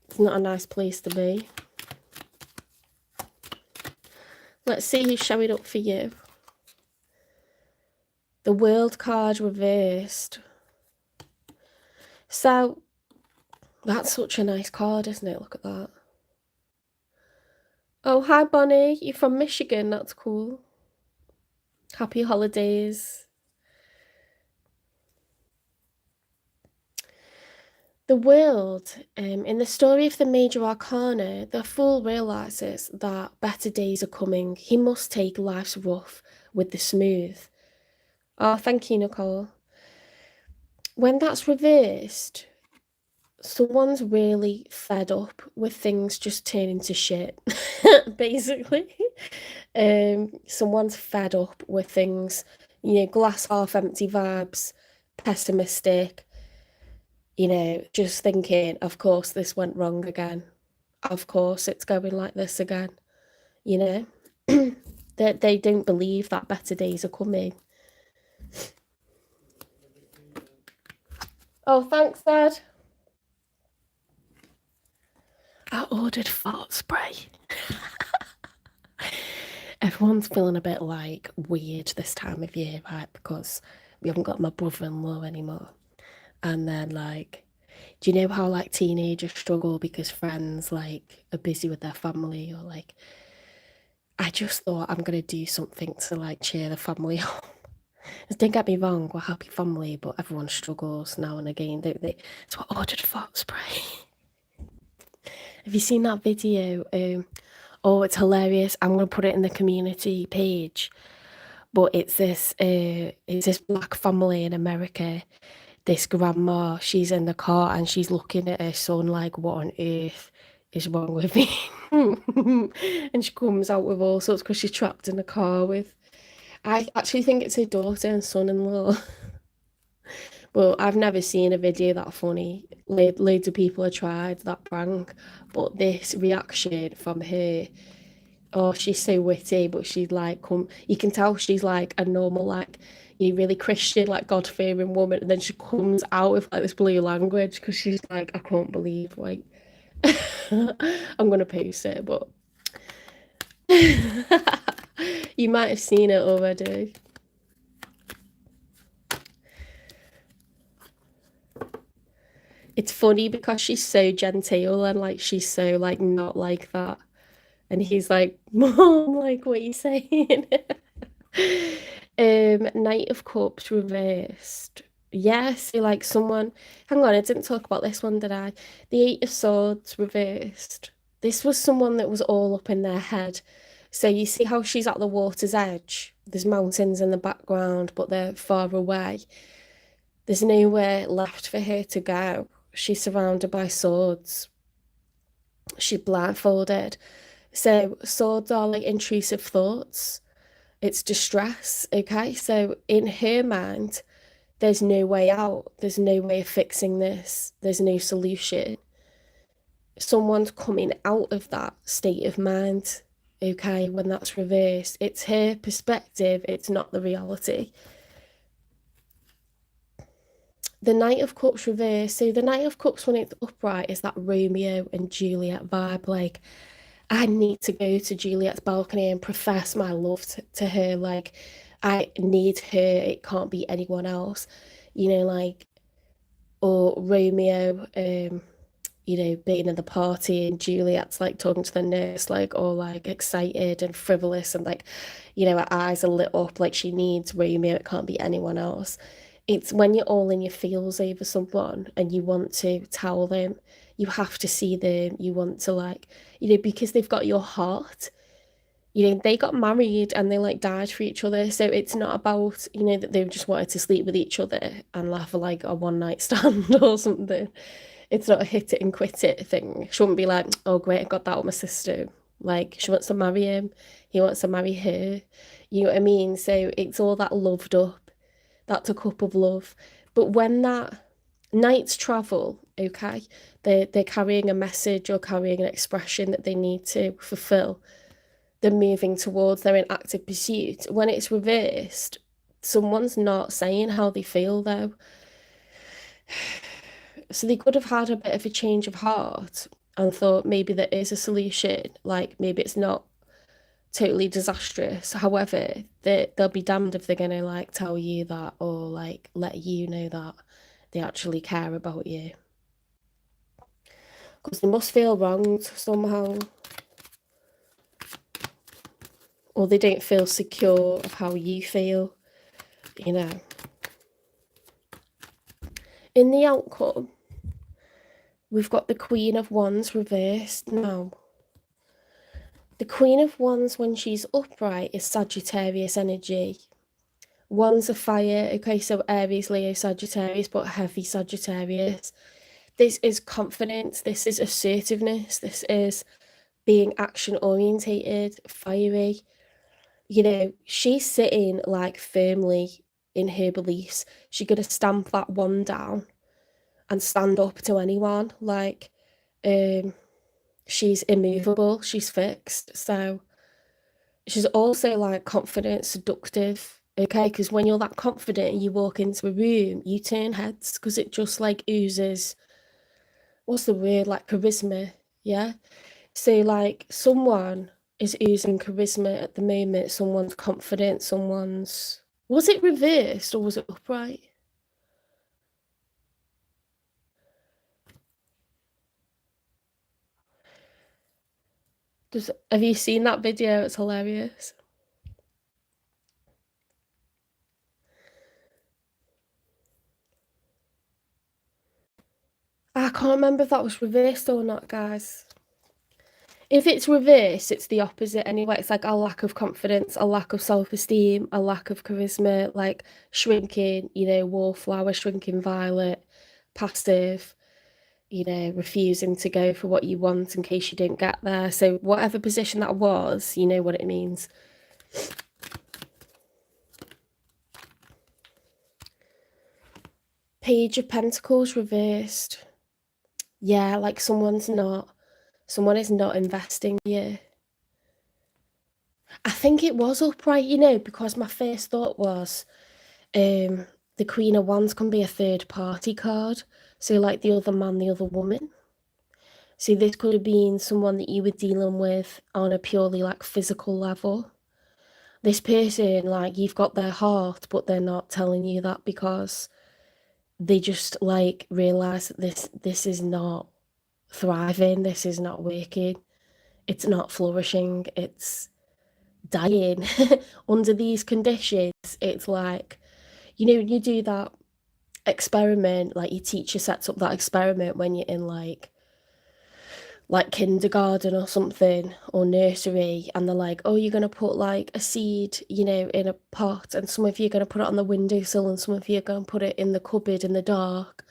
it's not a nice place to be. Let's see who's showing up for you. The World card reversed. So, that's such a nice card, isn't it? Look at that. Oh, hi, Bonnie. You're from Michigan. That's cool. Happy holidays. The World, in the story of the Major Arcana, the Fool realises that better days are coming. He must take life's rough with the smooth. Oh, thank you, Nicole. when that's reversed, someone's really fed up with things just turning to shit, basically. Someone's fed up with things, you know, glass half empty vibes, pessimistic, you know, just thinking, of course this went wrong again. Of course it's going like this again, you know. They don't believe that better days are coming. Oh, thanks, Dad. I ordered fart spray. Everyone's feeling a bit like weird this time of year, right? Because we haven't got my brother-in-law anymore. And then like, do you know how like teenagers struggle because friends like are busy with their family, or like, I just thought I'm gonna do something to like cheer the family up. Don't get me wrong, we're a happy family, but everyone struggles now and again, don't they? So I ordered fart spray. Have you seen that video? Oh, it's hilarious. I'm gonna put it in the community page. But it's this black family in America. This grandma, she's in the car and she's looking at her son like, what on earth is wrong with me? And she comes out with all sorts because she's trapped in a car with. I actually think it's her daughter and son-in-law. But I've never seen a video that funny. Loads of people have tried that prank, but this reaction from her, oh, she's so witty, but she's like, you can tell she's like a normal, like, you know, really Christian, like God-fearing woman, and then she comes out with like this blue language because she's like, I can't believe, like, I'm gonna post it, but you might have seen it already. It's funny because she's so genteel and like she's so like not like that. And he's like, Mom, like what are you saying? Knight of Cups reversed. Yeah, so like someone, hang on, I didn't talk about this one, did I? The Eight of Swords reversed. This was someone that was all up in their head. So you see how she's at the water's edge? There's mountains in the background, but they're far away. There's nowhere left for her to go. She's surrounded by swords. She's blindfolded. So swords are like intrusive thoughts. It's distress, okay? So in her mind, there's no way out. There's no way of fixing this. There's no solution. Someone's coming out of that state of mind, okay, when that's reversed. It's her perspective, it's not the reality. The Knight of Cups reversed. So the Knight of Cups, when it's upright, is that Romeo and Juliet vibe. Like, I need to go to Juliet's balcony and profess my love to her. Like, I need her. It can't be anyone else. You know, like, or Romeo, you know, being in the party and Juliet's like talking to the nurse, like all like excited and frivolous and like, you know, her eyes are lit up like she needs Romeo. It can't be anyone else. It's when you're all in your feels over someone and you want to tell them, you have to see them, you want to like, you know, because they've got your heart. You know, they got married and they like died for each other. So it's not about, you know, that they just wanted to sleep with each other and laugh like a one night stand or something. It's not a hit it and quit it thing. She wouldn't be like, oh great, I got that with my sister. Like she wants to marry him, he wants to marry her. You know what I mean? So it's all that loved up. That's a cup of love. But when that nights travel, okay, they're carrying a message or carrying an expression that they need to fulfill. They're moving towards, they're in active pursuit. When it's reversed, someone's not saying how they feel though. So they could have had a bit of a change of heart and thought maybe there is a solution, like maybe it's not totally disastrous. However, they'll be damned if they're gonna like tell you that or like let you know that they actually care about you. Because they must feel wronged somehow. Or they don't feel secure of how you feel, you know. In the outcome, we've got the Queen of Wands reversed now. The Queen of Wands, when she's upright, is Sagittarius energy. One's a fire, okay, so Aries, Leo, Sagittarius, but heavy Sagittarius. This is confidence, this is assertiveness, this is being action orientated, fiery. You know, she's sitting like firmly in her beliefs. She's gonna stamp that one down and stand up to anyone. Like, she's immovable, she's fixed. So she's also like confident, seductive. Okay, because when you're that confident and you walk into a room, you turn heads because it just like oozes, what's the word, like charisma. Yeah. So like someone is oozing charisma at the moment, someone's confident, someone's, was it reversed or was it upright? Have you seen that video? It's hilarious. I can't remember if that was reversed or not, guys. If it's reversed, it's the opposite anyway. It's like a lack of confidence, a lack of self-esteem, a lack of charisma, like shrinking, you know, wallflower, shrinking violet, passive, you know, refusing to go for what you want in case you didn't get there. So whatever position that was, you know what it means. Page of Pentacles reversed. Yeah, like someone is not investing here. I think it was upright, you know, because my first thought was the Queen of Wands can be a third party card. So like the other man, the other woman. So this could have been someone that you were dealing with on a purely like physical level. This person, like you've got their heart, but they're not telling you that because they just like realize that this is not thriving, this is not working, it's not flourishing, it's dying. Under these conditions, it's like, you know, you do that experiment, like your teacher sets up that experiment when you're in like kindergarten or something, or nursery, and they're like, oh, you're going to put like a seed, you know, in a pot, and some of you are going to put it on the windowsill and some of you are going to put it in the cupboard in the dark.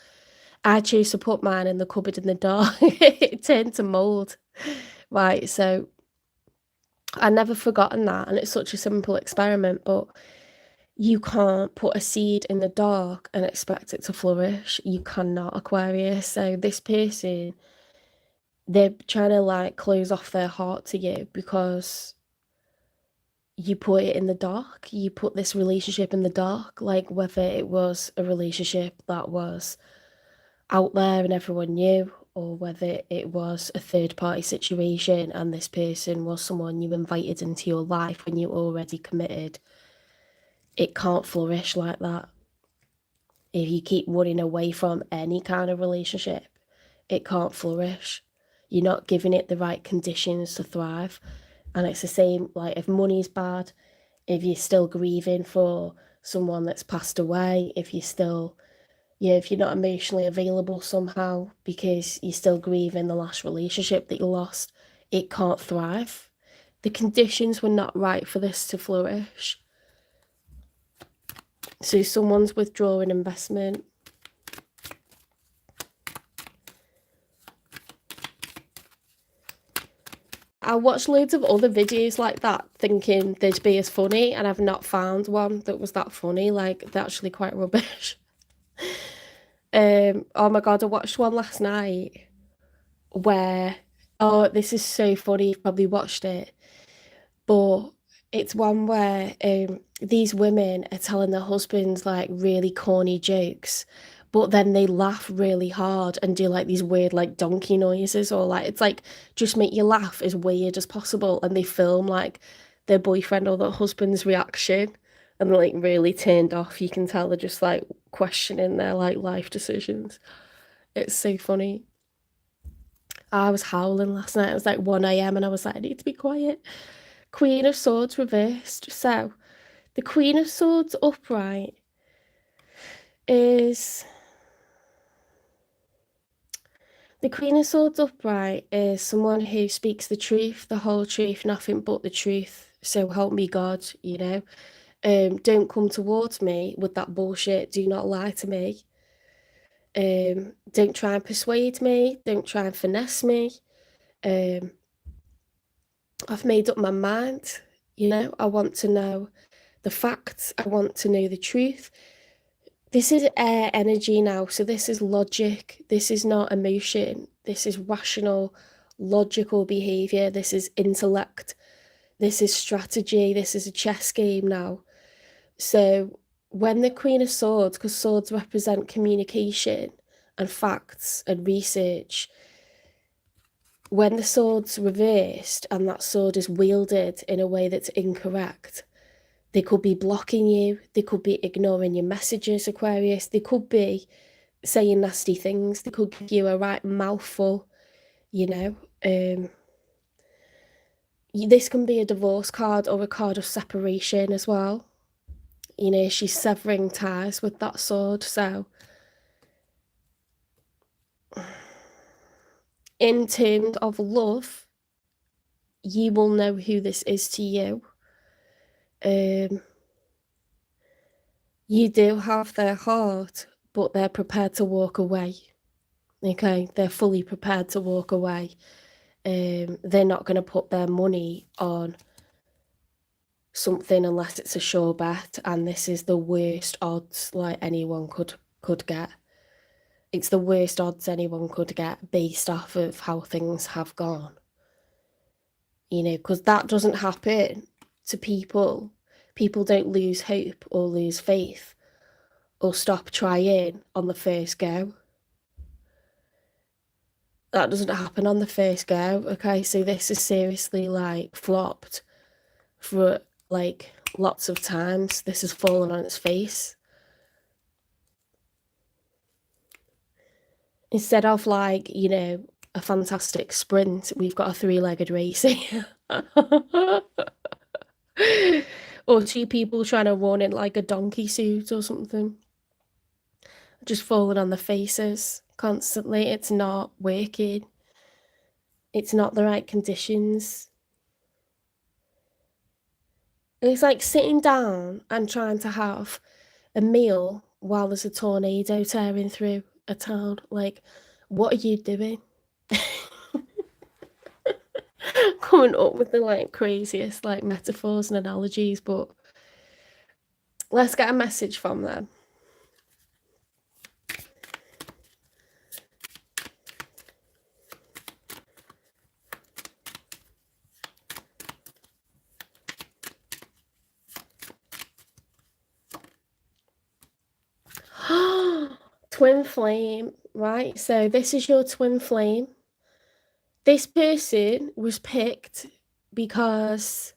I chose to put mine in the cupboard in the dark. It turned to mold. Right, so I never forgotten that, and it's such a simple experiment, but you can't put a seed in the dark and expect it to flourish. You cannot, Aquarius. So this person, they're trying to like close off their heart to you because you put it in the dark. You put this relationship in the dark, like whether it was a relationship that was out there and everyone knew, or whether it was a third party situation and this person was someone you invited into your life when you were already committed. It can't flourish like that. If you keep running away from any kind of relationship, it can't flourish. You're not giving it the right conditions to thrive. And it's the same, like if money's bad, if you're still grieving for someone that's passed away, if you're still, yeah, if you're not emotionally available somehow because you're still grieving the last relationship that you lost, it can't thrive. The conditions were not right for this to flourish. So someone's withdrawing investment. I watched loads of other videos like that thinking they'd be as funny, and I've not found one that was that funny. Like, they're actually quite rubbish. Oh my god, I watched one last night where, oh, this is so funny, you've probably watched it, but it's one where these women are telling their husbands like really corny jokes, but then they laugh really hard and do like these weird like donkey noises, or like it's like just make you laugh as weird as possible, and they film like their boyfriend or their husband's reaction, and they're like really turned off. You can tell they're just like questioning their like life decisions. It's so funny. I was howling last night. It was like 1 a.m. and I was like, I need to be quiet. Queen of Swords reversed. So the Queen of Swords upright is someone who speaks the truth, the whole truth, nothing but the truth. So help me God, you know. Don't come towards me with that bullshit. Do not lie to me. Don't try and persuade me. Don't try and finesse me. I've made up my mind. I want to know the facts. I want to know the truth. This is air energy now, so this is logic. This is not emotion. This is rational, logical behavior. This is intellect. This is strategy. This is a chess game now. So when the Queen of Swords, because swords represent communication and facts and research, when the sword's reversed and that sword is wielded in a way that's incorrect, they could be blocking you, they could be ignoring your messages, Aquarius, they could be saying nasty things, they could give you a right mouthful, This can be a divorce card or a card of separation as well. She's severing ties with that sword, so in terms of love, you will know who this is to you. You do have their heart, but they're prepared to walk away. Okay, they're fully prepared to walk away. They're not going to put their money on something unless it's a sure bet, and this is the worst odds like anyone could get. It's the worst odds anyone could get based off of how things have gone. Because that doesn't happen to people. People don't lose hope or lose faith or stop trying on the first go. That doesn't happen on the first go, okay? So this is seriously, flopped for, lots of times. This has fallen on its face. Instead of, a fantastic sprint, we've got a three-legged race here. Or two people trying to run in, a donkey suit or something. Just falling on their faces constantly. It's not working. It's not the right conditions. It's like sitting down and trying to have a meal while there's a tornado tearing through a town. What are you doing? Coming up with the craziest metaphors and analogies, but let's get a message from them. Twin flame, right? So this is your twin flame. This person was picked because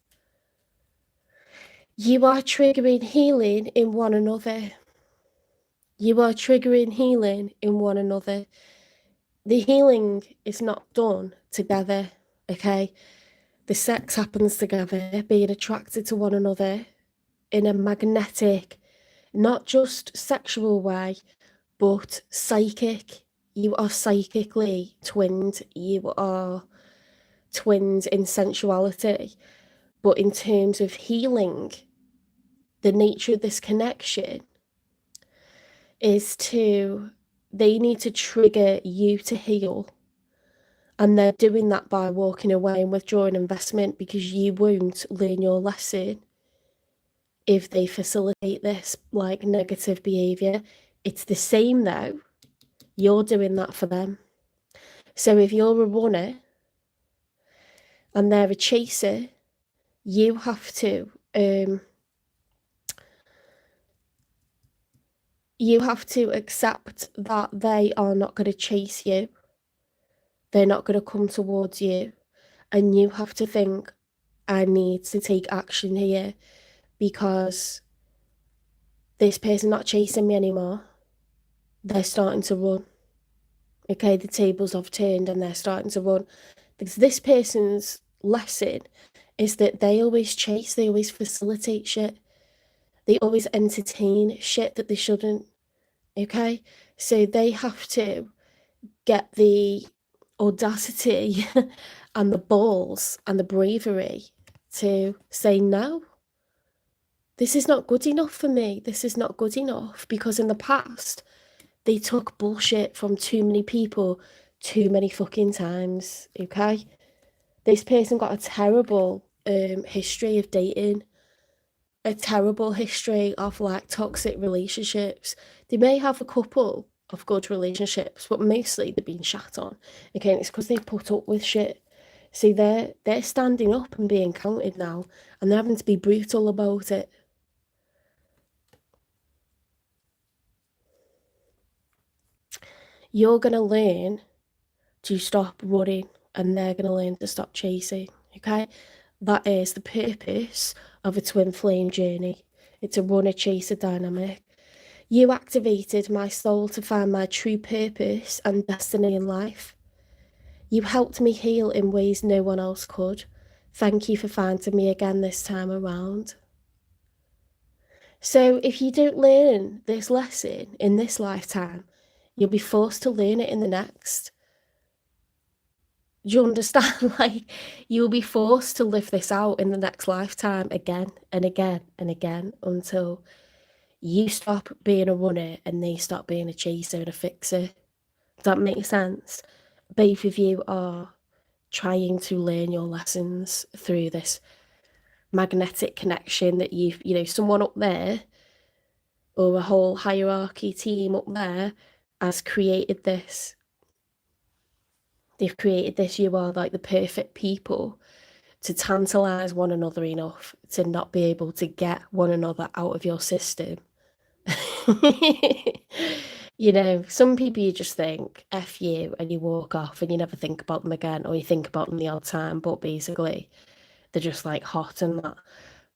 you are triggering healing in one another. You are triggering healing in one another. The healing is not done together, okay? The sex happens together, being attracted to one another in a magnetic, not just sexual way, but psychic. You are psychically twinned. You are twinned in sensuality. But in terms of healing, the nature of this connection is they need to trigger you to heal. And they're doing that by walking away and withdrawing investment, because you won't learn your lesson if they facilitate this negative behavior. It's the same though. You're doing that for them. So if you're a runner and they're a chaser, you have to accept that they are not going to chase you. They're not going to come towards you. And you have to think, I need to take action here, because this person not chasing me anymore. They're starting to run. Okay, the tables have turned and they're starting to run. Because this person's lesson is that they always chase, they always facilitate shit. They always entertain shit that they shouldn't. Okay, so they have to get the audacity and the balls and the bravery to say no. This is not good enough for me. This is not good enough, because in the past, they took bullshit from too many people too many fucking times, okay? This person got a terrible history of dating, a terrible history of like toxic relationships. They may have a couple of good relationships, but mostly they're being shat on. Okay, and it's because they put up with shit. See, they're standing up and being counted now, and they're having to be brutal about it. You're gonna learn to stop running, and they're gonna learn to stop chasing. Okay, that is the purpose of a twin flame journey. It's a runner chaser dynamic. You activated my soul to find my true purpose and destiny in life. You helped me heal in ways no one else could. Thank you for finding me again this time around. So if you don't learn this lesson in this lifetime, you'll be forced to learn it in the next. Do you understand? Like, you'll be forced to live this out in the next lifetime again and again and again until you stop being a runner and they stop being a chaser and a fixer. Does that make sense? Both of you are trying to learn your lessons through this magnetic connection that someone up there or a whole hierarchy team up there has created this. They've created this. You are like the perfect people to tantalize one another enough to not be able to get one another out of your system. Some people you just think, F you, and you walk off and you never think about them again, or you think about them the odd time, but basically they're just like hot and that.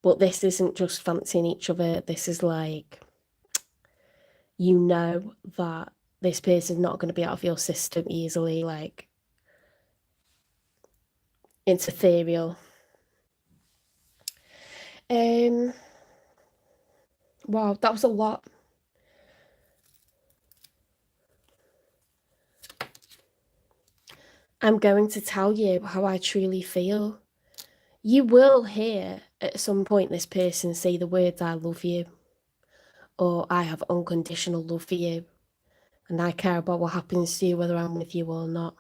But this isn't just fancying each other. This is like, that this person's not going to be out of your system easily. Like, it's ethereal. Wow, that was a lot. I'm going to tell you how I truly feel. You will hear at some point this person say the words, I love you, or I have unconditional love for you, and I care about what happens to you, whether I'm with you or not.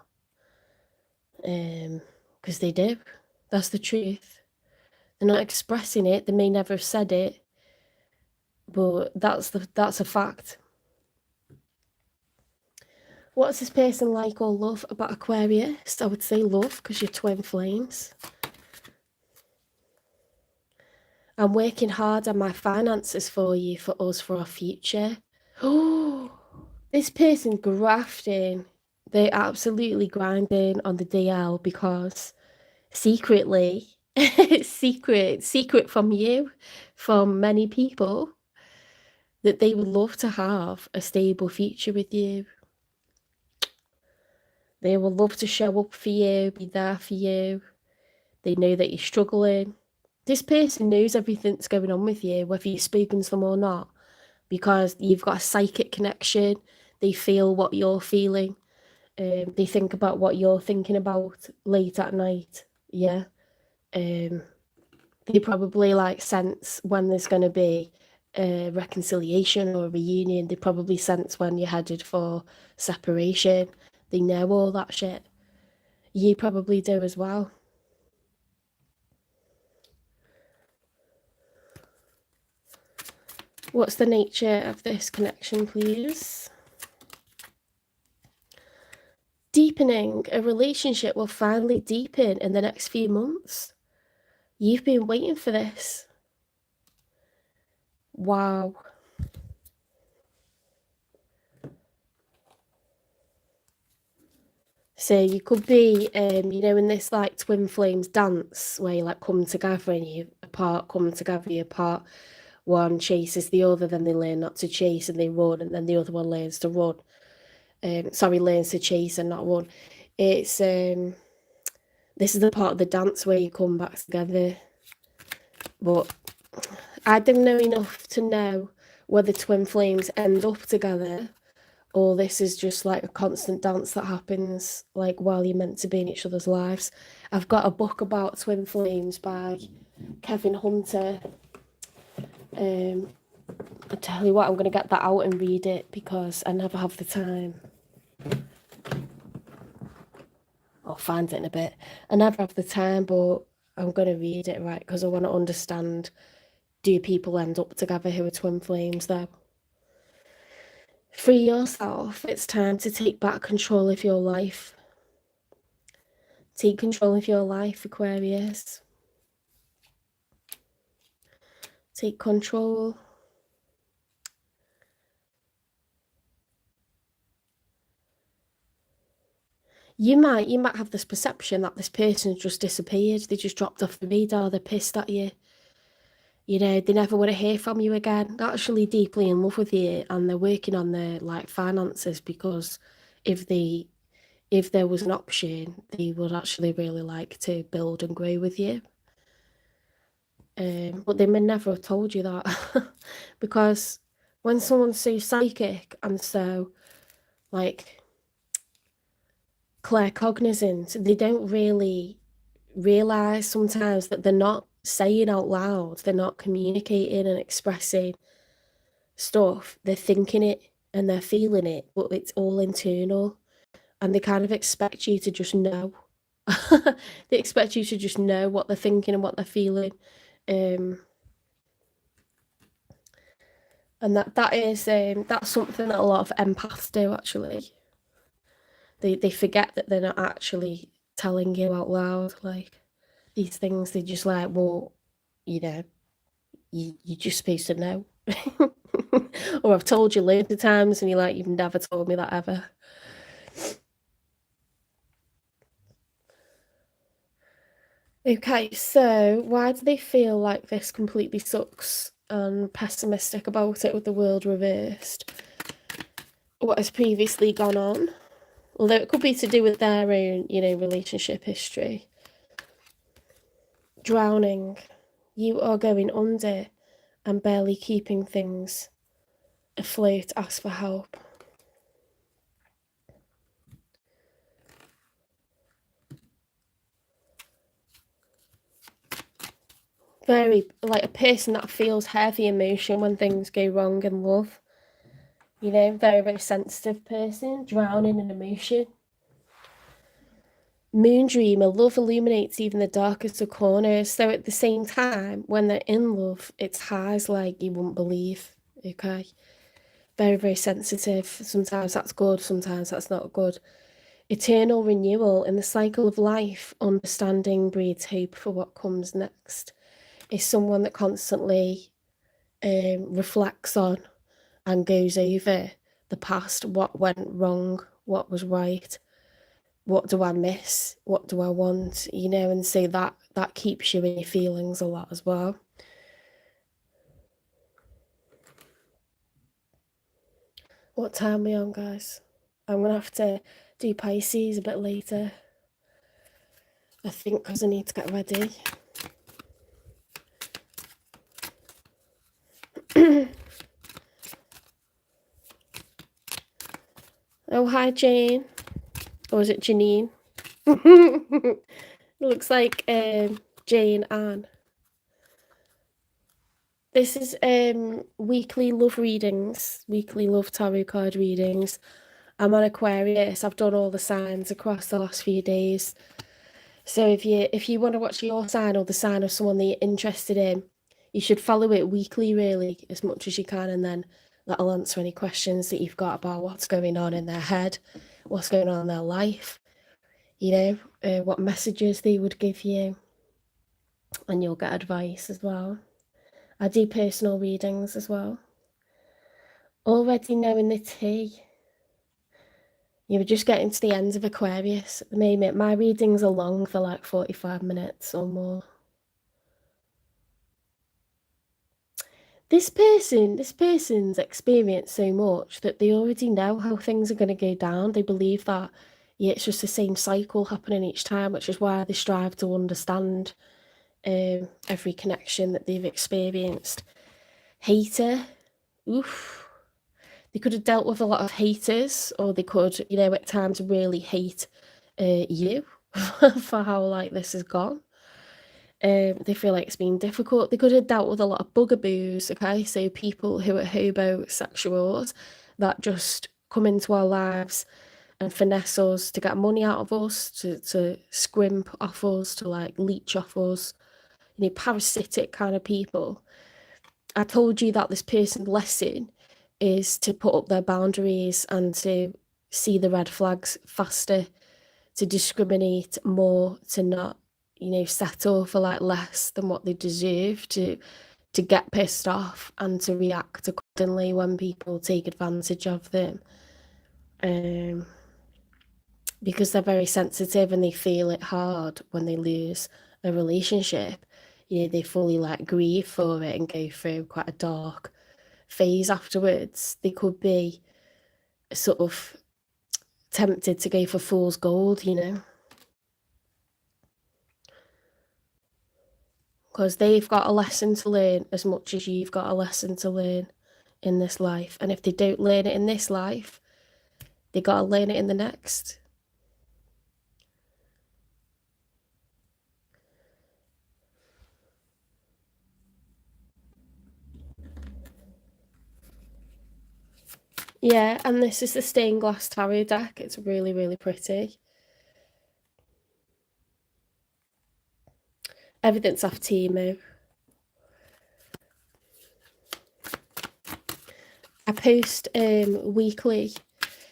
Because they do. That's the truth. They're not expressing it. They may never have said it, but that's a fact. What's this person like or love about Aquarius? I would say love, because you're twin flames. I'm working hard on my finances for you, for us, for our future. Oh, this person grafting. They're absolutely grinding on the DL because secretly, secret from you, from many people, that they would love to have a stable future with you. They will love to show up for you, be there for you. They know that you're struggling. This person knows everything that's going on with you, whether you've spoken to them or not, because you've got a psychic connection. They feel what you're feeling. They think about what you're thinking about late at night. Yeah. They probably like sense when there's going to be a reconciliation or a reunion. They probably sense when you're headed for separation. They know all that shit. You probably do as well. What's the nature of this connection, please? Deepening. A relationship will finally deepen in the next few months. You've been waiting for this. Wow. So you could be, in this like twin flames dance where you like come together and you apart, come together, you apart. One chases the other, then they learn not to chase and they run, and then the other one learns to run. Learns to chase and not run. It's this is the part of the dance where you come back together. But I don't know enough to know whether twin flames end up together, or this is just like a constant dance that happens like while you're meant to be in each other's lives. I've got a book about twin flames by Kevin Hunter. I tell you what, I'm going to get that out and read it because I never have the time. I'll find it in a bit. I never have the time, but I'm going to read it, right, because I want to understand, do people end up together who are twin flames, though? Free yourself. It's time to take back control of your life. Take control of your life, Aquarius. Take control. You might have this perception that this person just disappeared. They just dropped off the radar. They're pissed at you. You know, they never want to hear from you again. They're actually deeply in love with you, and they're working on their finances, because if there was an option, they would actually really like to build and grow with you. But they may never have told you that because when someone's so psychic and so claircognizant, they don't really realize sometimes that they're not saying out loud, they're not communicating and expressing stuff. They're thinking it and they're feeling it, but it's all internal, and they kind of expect you to just know. They expect you to just know what they're thinking and what they're feeling. And that's something that a lot of empaths do, actually. They forget that they're not actually telling you out loud, these things. They're just like, well, you know, you're just supposed to know. Or I've told you loads of times and you're like, you've never told me that ever. Okay, so why do they feel like this completely sucks and pessimistic about it with the world reversed? What has previously gone on? Although it could be to do with their own, relationship history. Drowning. You are going under and barely keeping things afloat. Ask for help. Very, like a person that feels heavy emotion when things go wrong in love. Very, very sensitive person, drowning in emotion. Moon dreamer, love illuminates even the darkest of corners. So at the same time, when they're in love, it's highs like you wouldn't believe. Okay. Very, very sensitive. Sometimes that's good, sometimes that's not good. Eternal renewal in the cycle of life. Understanding breeds hope for what comes next. Is someone that constantly reflects on and goes over the past, what went wrong, what was right, what do I miss, what do I want, and so that keeps you in your feelings a lot as well. What time are we on, guys? I'm gonna have to do Pisces a bit later, I think, because I need to get ready. Oh, hi, Jane. Or is it Janine? It looks like Jane Ann. This is weekly love readings, weekly love tarot card readings. I'm on Aquarius. I've done all the signs across the last few days. So if you want to watch your sign or the sign of someone that you're interested in, you should follow it weekly, really, as much as you can, and then that'll answer any questions that you've got about what's going on in their head, what's going on in their life, what messages they would give you, and you'll get advice as well. I do personal readings as well. Already knowing the tea. You were just getting to the end of Aquarius at the moment. My readings are long, for like 45 minutes or more. This person's experienced so much that they already know how things are going to go down. They believe that, it's just the same cycle happening each time, which is why they strive to understand every connection that they've experienced. Hater. Oof. They could have dealt with a lot of haters, or they could, at times really hate you for how this has gone. They feel like it's been difficult. They could have dealt with a lot of bugaboos, okay? So people who are homosexuals that just come into our lives and finesse us to get money out of us, to scrimp off us, to like leech off us, parasitic kind of people. I told you that this person's lesson is to put up their boundaries and to see the red flags faster, to discriminate more, to not, settle for like less than what they deserve, to get pissed off and to react accordingly when people take advantage of them. Because they're very sensitive and they feel it hard when they lose a relationship. They fully like grieve for it and go through quite a dark phase afterwards. They could be sort of tempted to go for fool's gold, because they've got a lesson to learn as much as you've got a lesson to learn in this life. And if they don't learn it in this life, they got to learn it in the next. Yeah, and this is the stained glass tarot deck. It's really, really pretty. Everything's off Temu. I post weekly,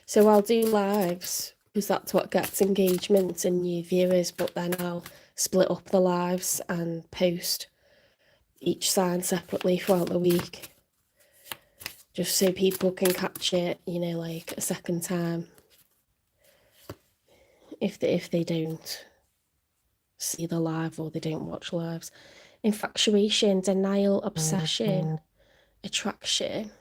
so I'll do lives because that's what gets engagement and new viewers, but then I'll split up the lives and post each sign separately throughout the week, just so people can catch it, like a second time if they don't see the live or they don't watch lives. Infatuation, denial, obsession, attraction.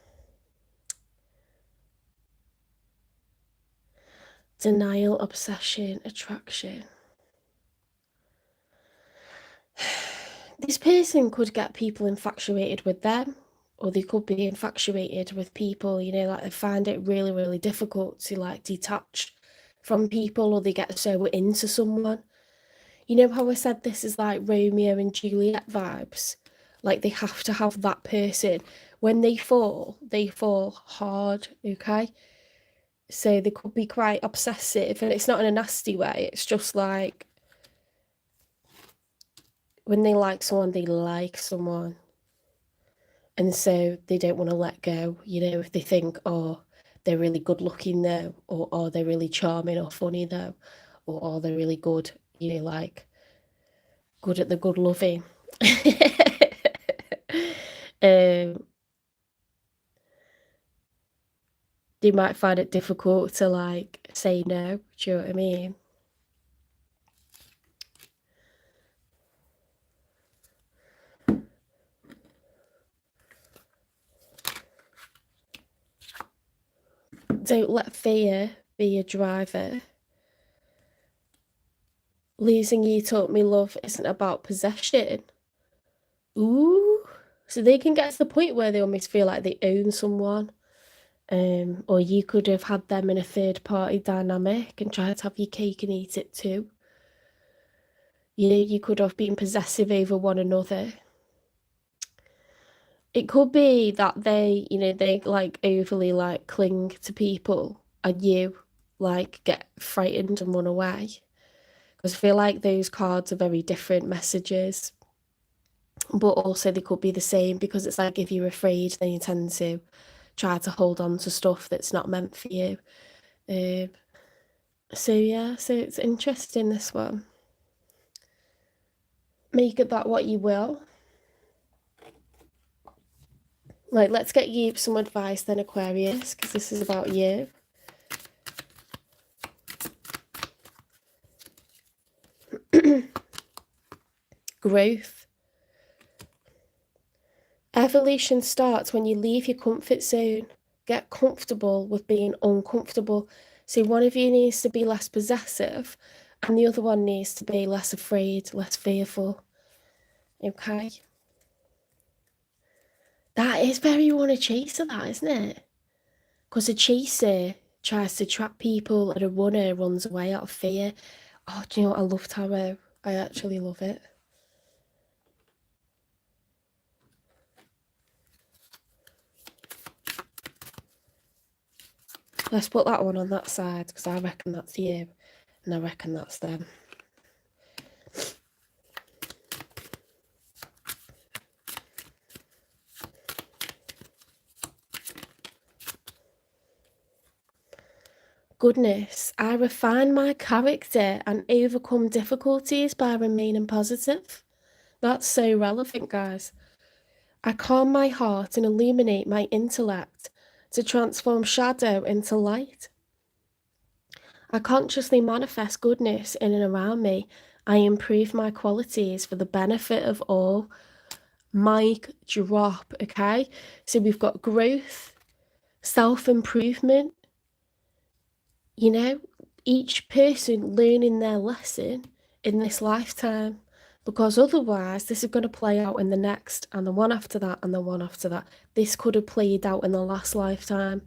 Denial, obsession, attraction. This person could get people infatuated with them, or they could be infatuated with people, like they find it really, really difficult to like detach from people, or they get so into someone. You know how I said this is like Romeo and Juliet vibes? Like they have to have that person. When they fall hard, okay? So they could be quite obsessive, and it's not in a nasty way. It's just like when they like someone, they like someone. And so they don't want to let go, if they think, oh, they're really good looking though, or oh, they're really charming or funny though, or oh, they're really good, like good at the good loving. They might find it difficult to like say no. Do you know what I mean? Don't let fear be your driver. Losing you taught me love isn't about possession. Ooh. So they can get to the point where they almost feel like they own someone. Or you could have had them in a third party dynamic and tried to have your cake and eat it too. You could have been possessive over one another. It could be that they, they like overly like cling to people and you like get frightened and run away. Because I feel like those cards are very different messages. But also they could be the same, because it's like if you're afraid, then you tend to try to hold on to stuff that's not meant for you. So yeah, so it's interesting, this one. Make it that what you will. Like, let's get you some advice then, Aquarius, because this is about you. Growth. Evolution starts when you leave your comfort zone. Get comfortable with being uncomfortable. So one of you needs to be less possessive and the other one needs to be less afraid, less fearful. Okay? That is very one a chaser, that, isn't it? Because a chaser tries to trap people and a runner runs away out of fear. Oh, do you know what? I love tarot. I actually love it. Let's put that one on that side, because I reckon that's you, and I reckon that's them. Goodness, I refine my character and overcome difficulties by remaining positive. That's so relevant, guys. I calm my heart and illuminate my intellect to transform shadow into light. I consciously manifest goodness in and around me. I improve my qualities for the benefit of all. Mic drop, okay? So we've got growth, self-improvement, you know, each person learning their lesson in this lifetime, because otherwise this is going to play out in the next, and the one after that, and the one after that. This could have played out in the last lifetime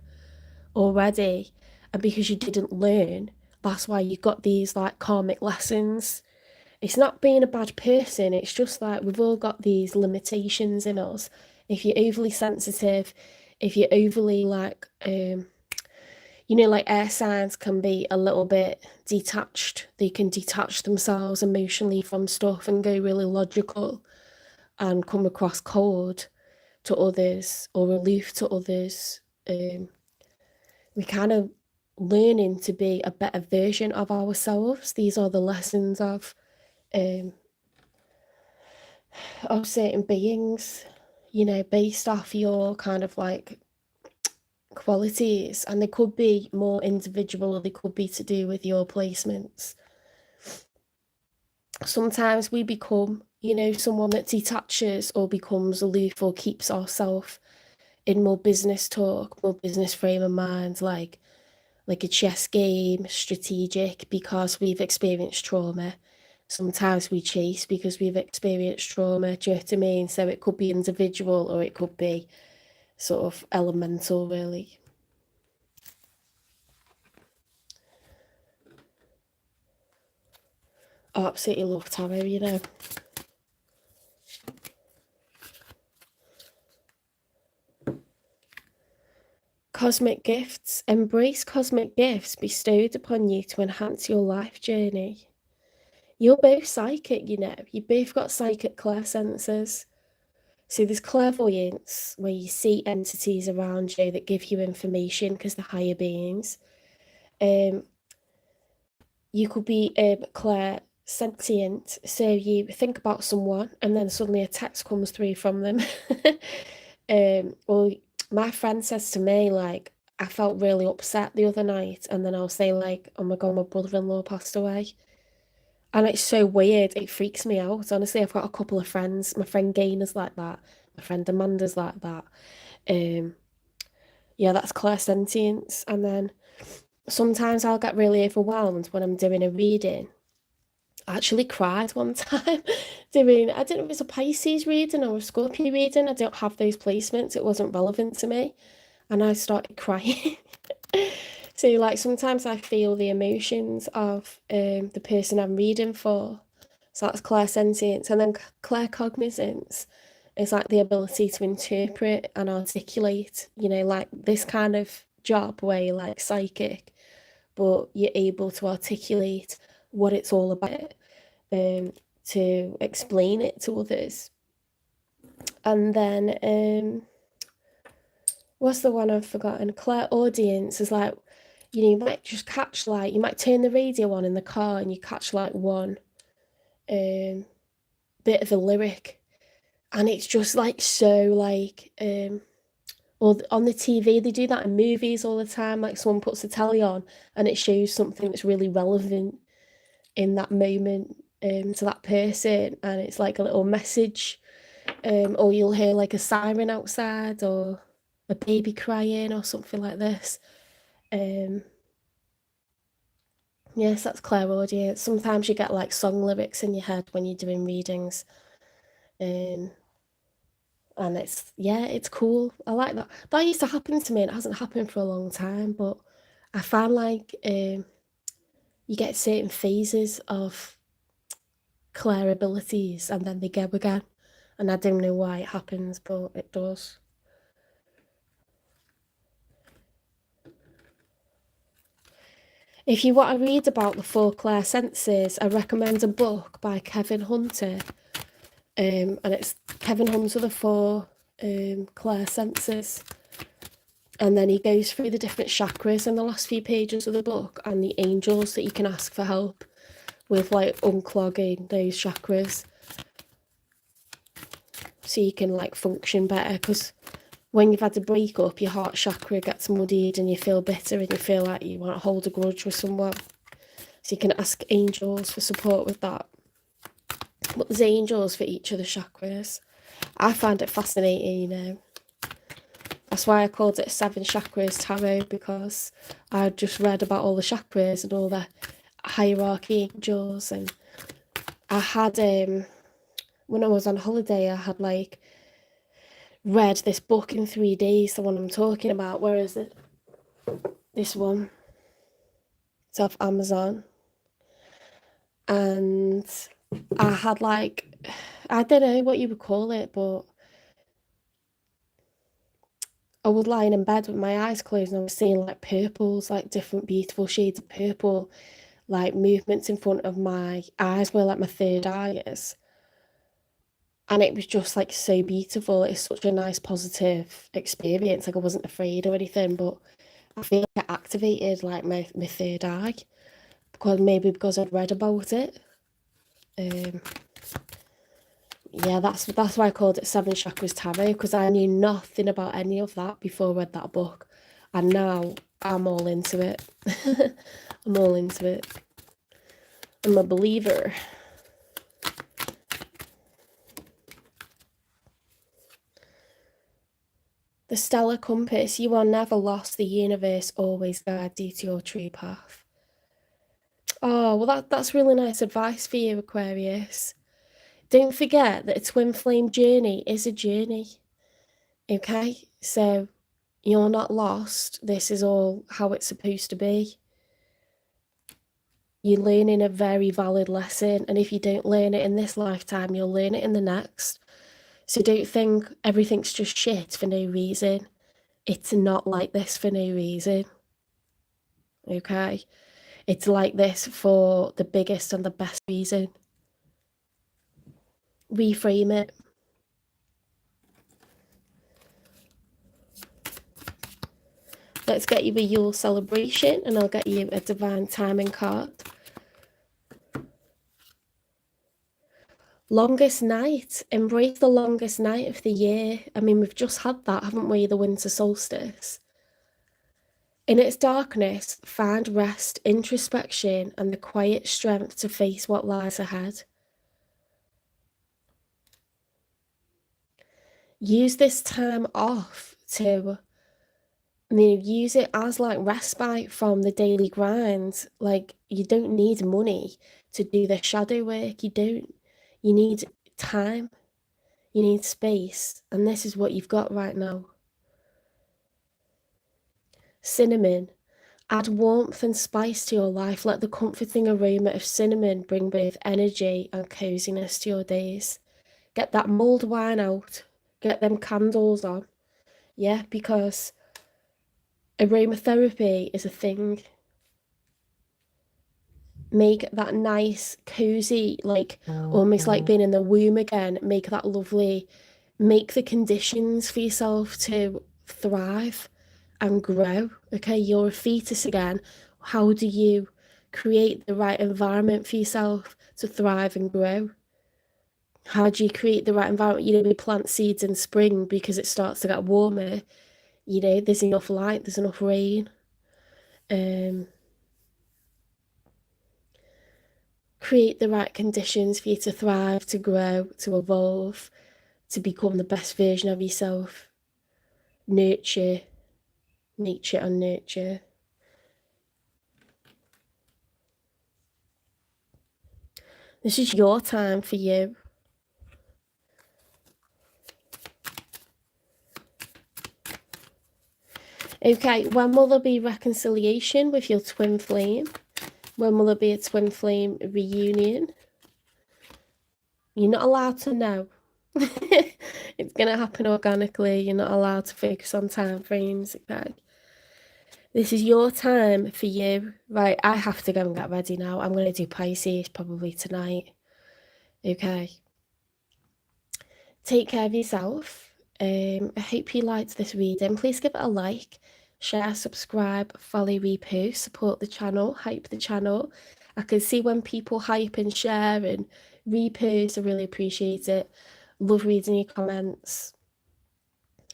already, and because you didn't learn, that's why you got these like karmic lessons. It's not being a bad person, it's just like we've all got these limitations in us. If you're overly sensitive, if you're overly like you know, like air signs can be a little bit detached. They can detach themselves emotionally from stuff and go really logical and come across cold to others or aloof to others. We kind of learning to be a better version of ourselves. These are the lessons of certain beings, you know, based off your kind of like qualities, and they could be more individual or they could be to do with your placements. Sometimes we become, you know, someone that detaches or becomes aloof or keeps ourselves in more business talk, more business frame of mind, like a chess game, strategic, because we've experienced trauma. Sometimes we chase because we've experienced trauma, do you know what I mean? So it could be individual or it could be sort of elemental, really. I absolutely love tarot, you know. Cosmic gifts. Embrace cosmic gifts bestowed upon you to enhance your life journey. You're both psychic, you know. You both got psychic clairsenses. So there's clairvoyance, where you see entities around you that give you information because they're higher beings. You could be clairsentient, so you think about someone and then suddenly a text comes through from them. Or my friend says to me, like, I felt really upset the other night, and then I'll say, like, oh my God, my brother-in-law passed away. And it's so weird, it freaks me out. Honestly, I've got a couple of friends. My friend Gainer's like that. My friend Amanda's like that. Yeah, that's clairsentience. And then sometimes I'll get really overwhelmed when I'm doing a reading. I actually cried one time doing, I don't know if it's a Pisces reading or a Scorpio reading. I don't have those placements. It wasn't relevant to me. And I started crying. So like sometimes I feel the emotions of the person I'm reading for. So that's clairsentience. And then claircognizance is like the ability to interpret and articulate, you know, like this kind of job where you're like psychic, but you're able to articulate what it's all about, to explain it to others. And then what's the one I've forgotten? Clairaudience is like, you know, you might just catch like, you might turn the radio on in the car and you catch like one bit of a lyric, and it's just like so like or on the TV, they do that in movies all the time, like someone puts the telly on and it shows something that's really relevant in that moment to that person, and it's like a little message, or you'll hear like a siren outside or a baby crying or something like this. Yes, that's clairaudience. Sometimes you get like song lyrics in your head when you're doing readings. Um, and it's cool. I like that. That used to happen to me, and it hasn't happened for a long time, but I find like you get certain phases of clair abilities and then they go again. And I don't know why it happens, but it does. If you want to read about the 4 Clair senses, I recommend a book by Kevin Hunter. And it's Kevin Hunter, the 4 Clair senses. And then he goes through the different chakras in the last few pages of the book and the angels that you can ask for help with, like, unclogging those chakras so you can, like, function better. Because when you've had a breakup, your heart chakra gets muddied and you feel bitter and you feel like you want to hold a grudge with someone. So you can ask angels for support with that. But there's angels for each of the chakras. I find it fascinating, you know. That's why I called it 7 Chakras Tarot, because I just read about all the chakras and all the hierarchy angels. And I had, when I was on holiday, I had, like, read this book in 3 days, the one I'm talking about. Where is it? This one. It's off Amazon. And I had, like, I don't know what you would call it, but I was lying in bed with my eyes closed and I was seeing, like, purples, like different beautiful shades of purple, like movements in front of my eyes where, like, my third eye is. And it was just, like, so beautiful. It's such a nice positive experience. Like, I wasn't afraid or anything, but I feel like I activated, like, my third eye, because I'd read about it. Yeah, that's why I called it 7 Chakras Tarot, because I knew nothing about any of that before I read that book. And now I'm all into it. I'm all into it. I'm a believer. The stellar compass, you are never lost. The universe always guides you to your true path. Oh, well, that's really nice advice for you, Aquarius. Don't forget that a twin flame journey is a journey. Okay? So you're not lost. This is all how it's supposed to be. You're learning a very valid lesson, and if you don't learn it in this lifetime, you'll learn it in the next. So don't think everything's just shit for no reason. It's not like this for no reason. Okay? It's like this for the biggest and the best reason. Reframe it. Let's get you a Yule celebration, and I'll get you a divine timing card. Longest night. Embrace the longest night of the year. I mean, we've just had that, haven't we? The winter solstice. In its darkness, find rest, introspection, and the quiet strength to face what lies ahead. Use this time off to, use it as, like, respite from the daily grind. Like, you don't need money to do the shadow work. You need time. You need space. And this is what you've got right now. Cinnamon. Add warmth and spice to your life. Let the comforting aroma of cinnamon bring both energy and coziness to your days. Get that mulled wine out. Get them candles on. Yeah, because aromatherapy is a thing. Make that nice, cozy, like, almost like being in the womb again. Make that lovely, make the conditions for yourself to thrive and grow. Okay, you're a fetus again. How do you create the right environment for yourself to thrive and grow? How do you create the right environment? We plant seeds in spring because it starts to get warmer. There's enough light, there's enough rain. Create the right conditions for you to thrive, to grow, to evolve, to become the best version of yourself. Nurture, nature and nurture. This is your time for you. Okay, when will there be reconciliation with your twin flame? When will there be a twin flame reunion? You're not allowed to know. It's going to happen organically. You're not allowed to focus on time frames. Okay. This is your time for you. Right, I have to go and get ready now. I'm going to do Pisces probably tonight. Okay. Take care of yourself. I hope you liked this reading. Please give it a like, share, subscribe, follow, repost, support the channel, hype the channel. I can see when people hype and share and repost. I really appreciate it. Love reading your comments.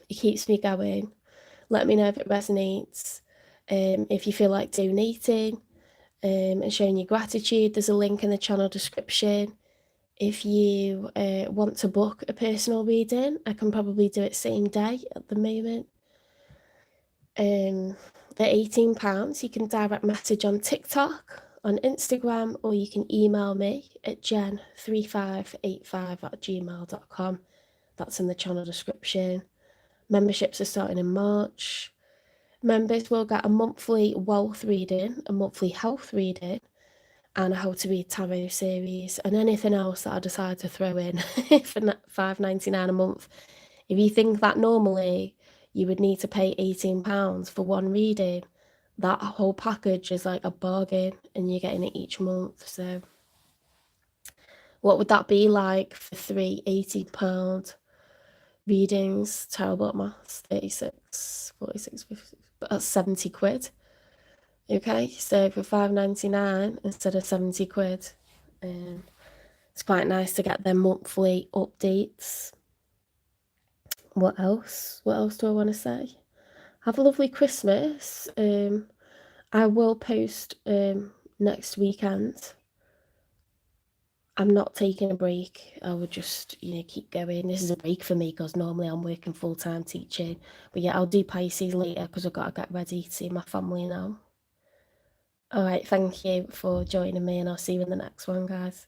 It keeps me going. Let me know if it resonates. If you feel like donating and showing your gratitude, there's a link in the channel description. If you want to book a personal reading, I can probably do it same day at the moment. They're £18. You can direct message on TikTok, on Instagram, or you can email me at jen3585@gmail.com. That's in the channel description. Memberships are starting in March. Members will get a monthly wealth reading, a monthly health reading, and a how to read tarot series, and anything else that I decide to throw in for £5.99 a month. If you think that normally you would need to pay £18 for one reading, that whole package is like a bargain and you're getting it each month. So what would that be like for three £80 readings? Terrible at maths. 36, 46, 50, but that's 70 quid. Okay, so for £5.99 instead of 70 quid. It's quite nice to get their monthly updates. What else? What else do I want to say? Have a lovely Christmas. I will post next weekend. I'm not taking a break. I will just, keep going. This is a break for me because normally I'm working full-time teaching. But yeah, I'll do Pisces later because I've got to get ready to see my family now. All right, thank you for joining me, and I'll see you in the next one, guys.